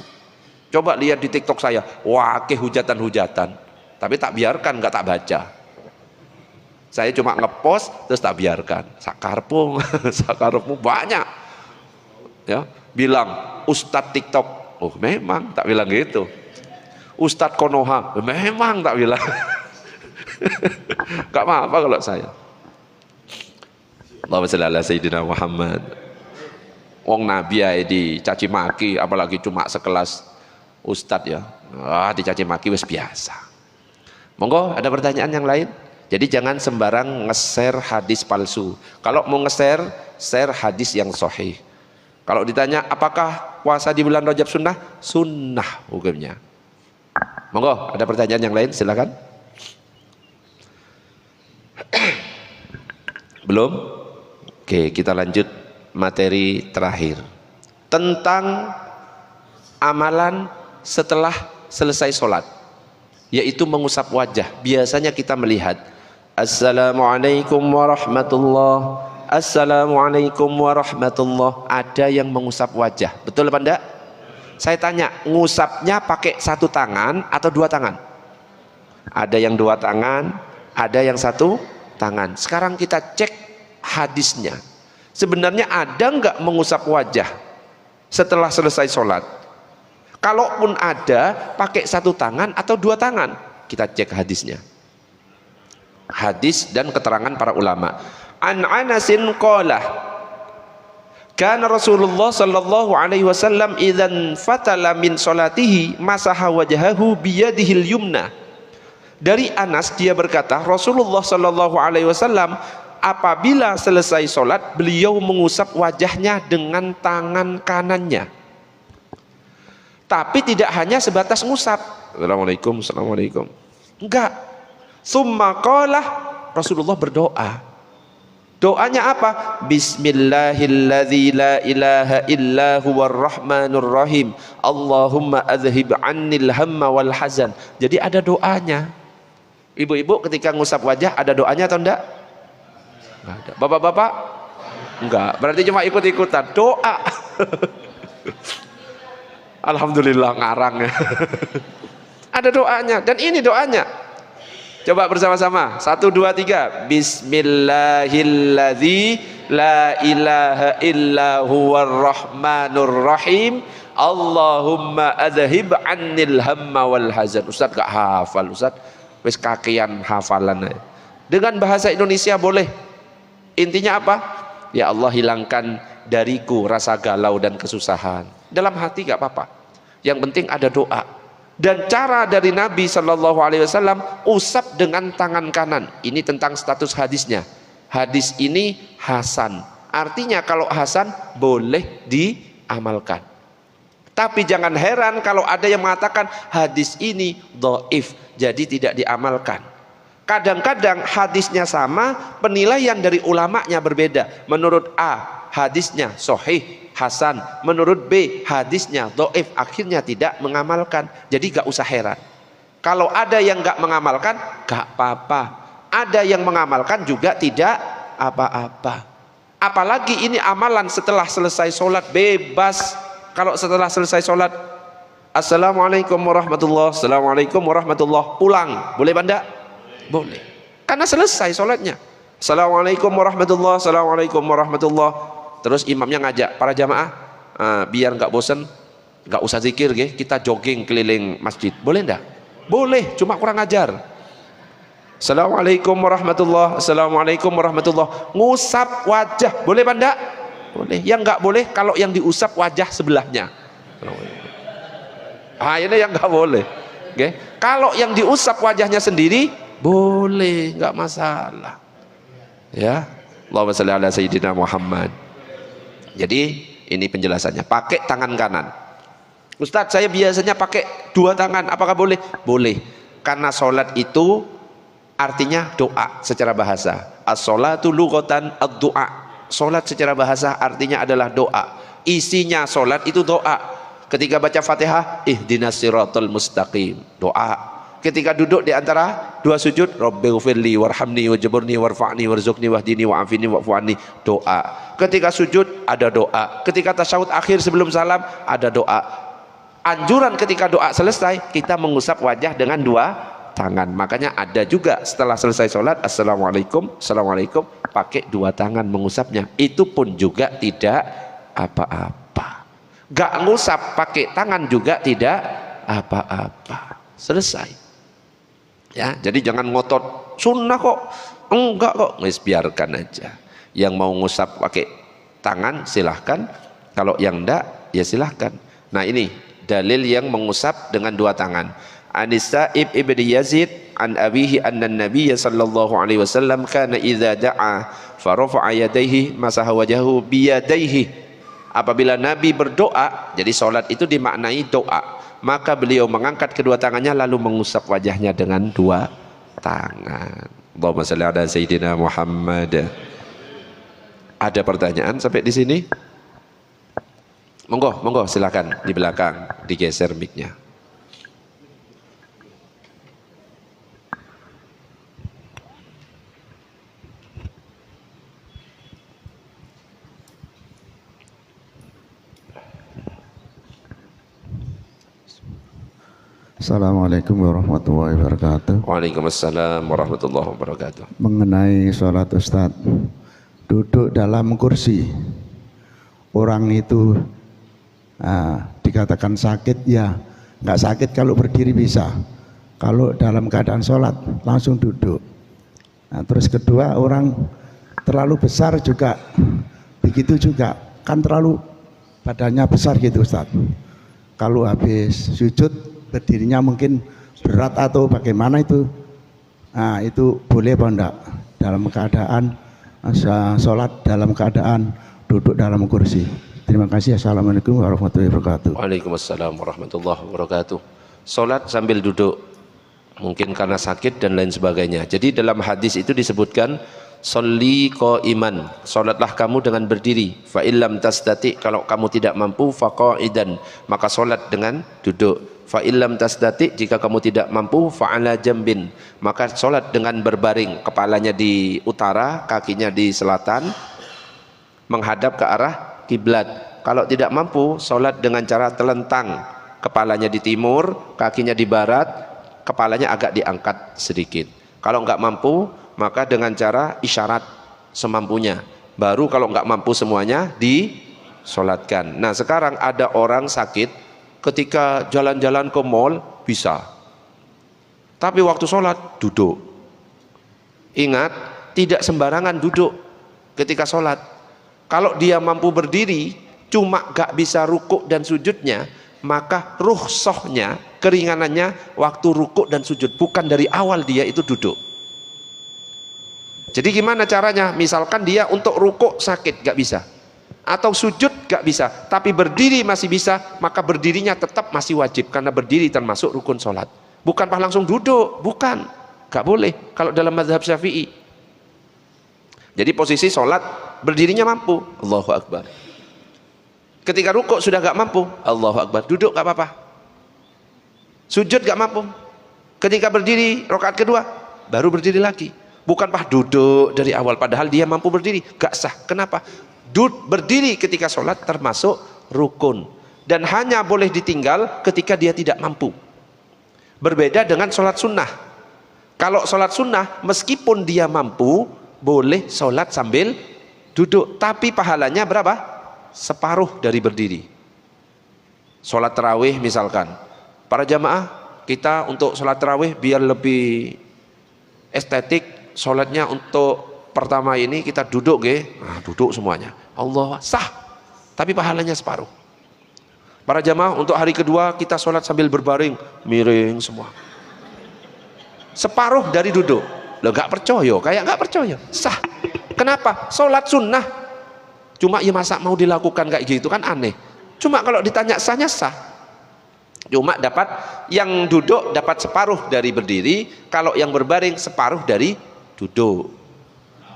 Coba lihat di TikTok saya, wakeh hujatan-hujatan, tapi tak biarkan, nggak tak baca. Saya cuma ngepost terus tak biarkan. Sakarpung, sakarpung banyak. Ya, bilang Ustadz TikTok, oh memang tak bilang gitu. Ustadz Konoha, memang tak bilang. Gak apa-apa kalau saya. Allahumma shalli ala sayyidina Muhammad. Wong Nabi ya dicaci maki, apalagi cuma sekelas Ustadz ya. Dicaci maki wis biasa. Monggo, ada pertanyaan yang lain? Jadi jangan sembarang nge-share hadis palsu. Kalau mau nge-share, share hadis yang sahih. Kalau ditanya apakah puasa di bulan Rajab sunnah? Sunnah hukumnya. Monggo, ada pertanyaan yang lain? Silakan. Belum? Oke, kita lanjut materi terakhir tentang amalan setelah selesai sholat, yaitu mengusap wajah. Biasanya kita melihat Assalamualaikum warahmatullah, Assalamualaikum warahmatullah, ada yang mengusap wajah. Betul apa enggak? Saya tanya, ngusapnya pakai 1 tangan atau 2 tangan? Ada yang 2 tangan, ada yang 1 tangan. Sekarang kita cek hadisnya. Sebenarnya ada enggak mengusap wajah setelah selesai sholat? Kalaupun ada, pakai 1 tangan atau 2 tangan? Kita cek hadisnya. Hadis dan keterangan para ulama. An Anasin qala, kana Rasulullah sallallahu alaihi wasallam idzan fatala min salatihi masaha wajhahu biyadihil yumna. Dari Anas, dia berkata, Rasulullah sallallahu alaihi wasallam apabila selesai sholat, beliau mengusap wajahnya dengan tangan kanannya. Tapi tidak hanya sebatas ngusap. Assalamualaikum, assalamualaikum. Enggak. Summa qala, Rasulullah berdoa. Doanya apa? Bismillahilladzi la ilaha illa huwar rahmanur rahim. Allahumma adhhib annil hamma wal hazan. Jadi ada doanya. Ibu-ibu ketika ngusap wajah ada doanya atau enggak? Enggak ada. Bapak-bapak? Enggak. Berarti cuma ikut-ikutan doa. Alhamdulillah ngarang ya. Ada doanya, dan ini doanya. Coba bersama-sama. 1, 2, 3. Bismillahilladzi la ilaha illa huwar rahmanur rahim. Allahumma adhhib annil hamma wal hazan. Ustaz gak hafal, Ustaz. Wis kakian hafalan. Dengan bahasa Indonesia boleh. Intinya apa? Ya Allah, hilangkan dariku rasa galau dan kesusahan. Dalam hati gak apa-apa. Yang penting ada doa. Dan cara dari Nabi Shallallahu Alaihi Wasallam, usap dengan tangan kanan. Ini tentang status hadisnya. Hadis ini hasan. Artinya kalau hasan boleh diamalkan. Tapi jangan heran kalau ada yang mengatakan hadis ini dhaif, jadi tidak diamalkan. Kadang-kadang hadisnya sama, penilaian dari ulamanya berbeda. Menurut A, hadisnya sahih, hasan. Menurut B, hadisnya dhaif, akhirnya tidak mengamalkan. Jadi gak usah heran. Kalau ada yang gak mengamalkan, gak apa-apa. Ada yang mengamalkan juga tidak apa-apa. Apalagi ini amalan setelah selesai sholat, bebas. Kalau setelah selesai sholat, assalamualaikum warahmatullah, assalamualaikum warahmatullah, pulang. Boleh benda? Boleh. Karena selesai sholatnya. Assalamualaikum warahmatullah, assalamualaikum warahmatullah. Terus imamnya ngajak para jamaah, biar nggak bosen, nggak usah zikir, kita jogging keliling masjid. Boleh enggak? Boleh, cuma kurang ajar. Assalamualaikum warahmatullah, assalamualaikum warahmatullah. Ngusap wajah, boleh apa enggak? Boleh. Yang nggak boleh kalau yang diusap wajah sebelahnya. Ini yang nggak boleh. Kalau yang diusap wajahnya sendiri, boleh, nggak masalah. Ya, Allahumma shalli ala sayyidina Muhammad. Jadi ini penjelasannya. Pakai tangan kanan. Ustadz, saya biasanya pakai dua tangan. Apakah boleh? Boleh. Karena sholat itu artinya doa secara bahasa. As-sholatu lughatan ad-du'a. Sholat secara bahasa artinya adalah doa. Isinya sholat itu doa. Ketika baca Fatihah, ihdinas siratal mustaqim, doa. Ketika duduk di antara dua sujud, Rabbighfirli warhamni wajburni warfa'ni warzuqni wahdini wa'afini wa'fu anni, doa. Ketika sujud ada doa. Ketika tasyahud akhir sebelum salam ada doa. Anjuran ketika doa selesai, kita mengusap wajah dengan dua tangan. Makanya ada juga setelah selesai sholat, assalamualaikum, assalamualaikum, pakai dua tangan mengusapnya. Itu pun juga tidak apa-apa. Gak ngusap pakai tangan juga tidak apa-apa. Selesai. Ya, jadi jangan ngotot sunnah kok, enggak kok, biarkan aja. Yang mau ngusap pakai tangan silahkan, kalau yang enggak ya silahkan. Nah ini dalil yang mengusap dengan dua tangan. An-Sa'ib ibni Yazid an abihi anna Nabiy sallallahu alaihi wasallam kana idza da'a fa rafa'a yadayhi masaha wajahu bi yadayhi. Apabila Nabi berdoa, jadi salat itu dimaknai doa, maka beliau mengangkat kedua tangannya lalu mengusap wajahnya dengan dua tangan. Allahumma shalli ala sayyidina Muhammad. Ada pertanyaan sampai di sini? Monggo, monggo silakan di belakang digeser mic-nya. Assalamualaikum warahmatullahi wabarakatuh. Waalaikumsalam warahmatullahi wabarakatuh. Mengenai sholat Ustadz, duduk dalam kursi, orang itu dikatakan sakit, ya nggak sakit kalau berdiri bisa, kalau dalam keadaan sholat langsung duduk. Nah, terus kedua, orang terlalu besar juga begitu juga, kan terlalu badannya besar gitu Ustadz, kalau habis sujud berdirinya mungkin berat atau bagaimana itu, nah itu boleh apa enggak dalam keadaan sholat dalam keadaan duduk dalam kursi? Terima kasih. Assalamualaikum warahmatullahi wabarakatuh. Waalaikumsalam warahmatullahi wabarakatuh. Sholat sambil duduk mungkin karena sakit dan lain sebagainya. Jadi dalam hadis itu disebutkan sholli qa'iman, sholatlah kamu dengan berdiri. Fa illam tastati, kalau kamu tidak mampu, fa qa'idan, maka sholat dengan duduk. Fa illam tasdati, jika kamu tidak mampu, fa ala jambin, maka sholat dengan berbaring, kepalanya di utara, kakinya di selatan, menghadap ke arah kiblat. Kalau tidak mampu, sholat dengan cara telentang, kepalanya di timur, kakinya di barat, kepalanya agak diangkat sedikit. Kalau enggak mampu, maka dengan cara isyarat semampunya. Baru kalau enggak mampu semuanya disolatkan. Nah sekarang ada orang sakit, ketika jalan-jalan ke mall bisa, tapi waktu sholat duduk. Ingat, tidak sembarangan duduk ketika sholat. Kalau dia mampu berdiri, cuma gak bisa rukuk dan sujudnya, maka rukhsahnya, keringanannya waktu rukuk dan sujud, bukan dari awal dia itu duduk. Jadi gimana caranya? Misalkan dia untuk rukuk sakit gak bisa, atau sujud gak bisa, tapi berdiri masih bisa, maka berdirinya tetap masih wajib, karena berdiri termasuk rukun sholat. Bukan pas langsung duduk, bukan. Gak boleh kalau dalam mazhab Syafi'i. Jadi posisi sholat berdirinya mampu, Allahu Akbar. Ketika rukuk sudah gak mampu, Allahu Akbar. Duduk gak apa-apa. Sujud gak mampu. Ketika berdiri rakaat kedua baru berdiri lagi. Bukan duduk dari awal padahal dia mampu berdiri, gak sah. Kenapa? Berdiri ketika sholat termasuk rukun dan hanya boleh ditinggal ketika dia tidak mampu. Berbeda dengan sholat sunnah. Kalau sholat sunnah meskipun dia mampu boleh sholat sambil duduk, tapi pahalanya berapa? Separuh dari berdiri. Sholat tarawih misalkan, para jamaah kita untuk sholat tarawih biar lebih estetik, sholatnya untuk pertama ini kita duduk nah, duduk semuanya, Allah sah, tapi pahalanya separuh. Para jamaah untuk hari kedua kita sholat sambil berbaring, miring semua, separuh dari duduk. Lo gak percaya, kayak gak percaya, sah. Kenapa? Sholat sunnah. Cuma ya masa mau dilakukan kayak gitu kan aneh. Cuma kalau ditanya sahnya sah. Cuma dapat yang duduk dapat separuh dari berdiri, kalau yang berbaring separuh dari duduk.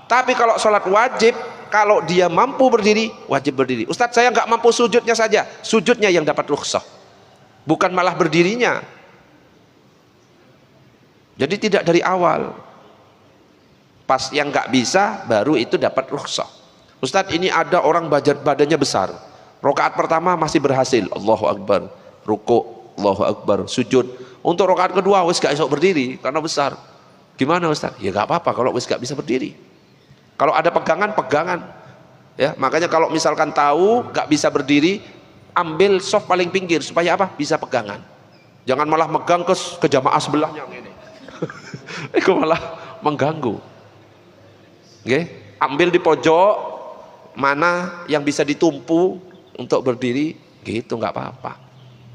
Tapi kalau sholat wajib, kalau dia mampu berdiri, wajib berdiri. Ustadz saya nggak mampu sujudnya saja, sujudnya yang dapat rukhsah, bukan malah berdirinya. Jadi tidak dari awal. Pas yang nggak bisa baru itu dapat rukhsah. Ustadz ini ada orang badannya besar, rakaat pertama masih berhasil, Allahu Akbar, rukuk, Allahu Akbar, sujud. Untuk rakaat kedua wis gak esok berdiri karena besar. Gimana Ustadz? Ya gak apa-apa kalau wis gak bisa berdiri. Kalau ada pegangan, ya makanya kalau misalkan tahu gak bisa berdiri, ambil soft paling pinggir supaya apa? Bisa pegangan. Jangan malah megang ke jamaah sebelahnya ini. Itu malah mengganggu. Okay? Ambil di pojok mana yang bisa ditumpu untuk berdiri, gitu nggak apa-apa.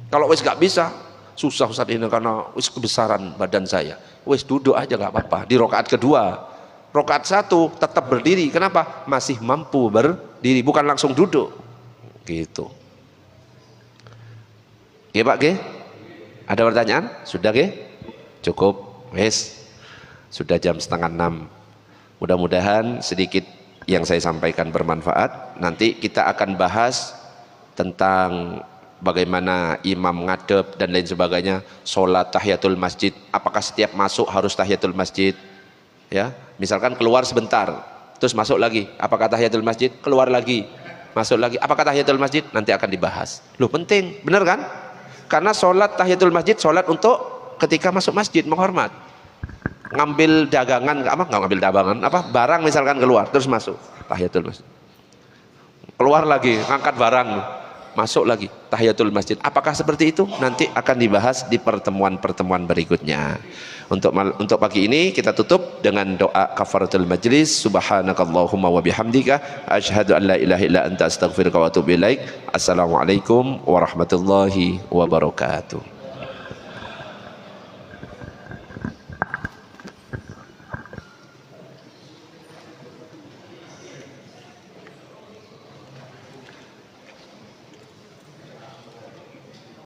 Kalau wis nggak bisa, susah Ustaz ini karena wis kebesaran badan saya, wis duduk aja nggak apa-apa. Di rakaat kedua, rakaat satu tetap berdiri. Kenapa? Masih mampu berdiri, bukan langsung duduk, gitu. Oke Pak, ada pertanyaan? Sudah cukup, wis sudah jam 5:30. Mudah-mudahan sedikit yang saya sampaikan bermanfaat. Nanti kita akan bahas tentang bagaimana imam ngadep dan lain sebagainya, sholat tahiyatul masjid, apakah setiap masuk harus tahiyatul masjid, ya misalkan keluar sebentar terus masuk lagi, apakah tahiyatul masjid, keluar lagi masuk lagi, apakah tahiyatul masjid, nanti akan dibahas. Loh penting, bener kan? Karena sholat tahiyatul masjid sholat untuk ketika masuk masjid, menghormat. Ngambil dagangan, nggak ngambil dagangan, barang misalkan keluar terus masuk tahiyatul masjid, keluar lagi ngangkat barang masuk lagi tahiyatul masjid. Apakah seperti itu? Nanti akan dibahas di pertemuan-pertemuan berikutnya. Untuk pagi ini kita tutup dengan doa kafaratul majlis. Subhanakallahumma wa bihamdika asyhadu an la ilaha illa anta astaghfiruka wa atubu ilaik. Assalamualaikum warahmatullahi wabarakatuh.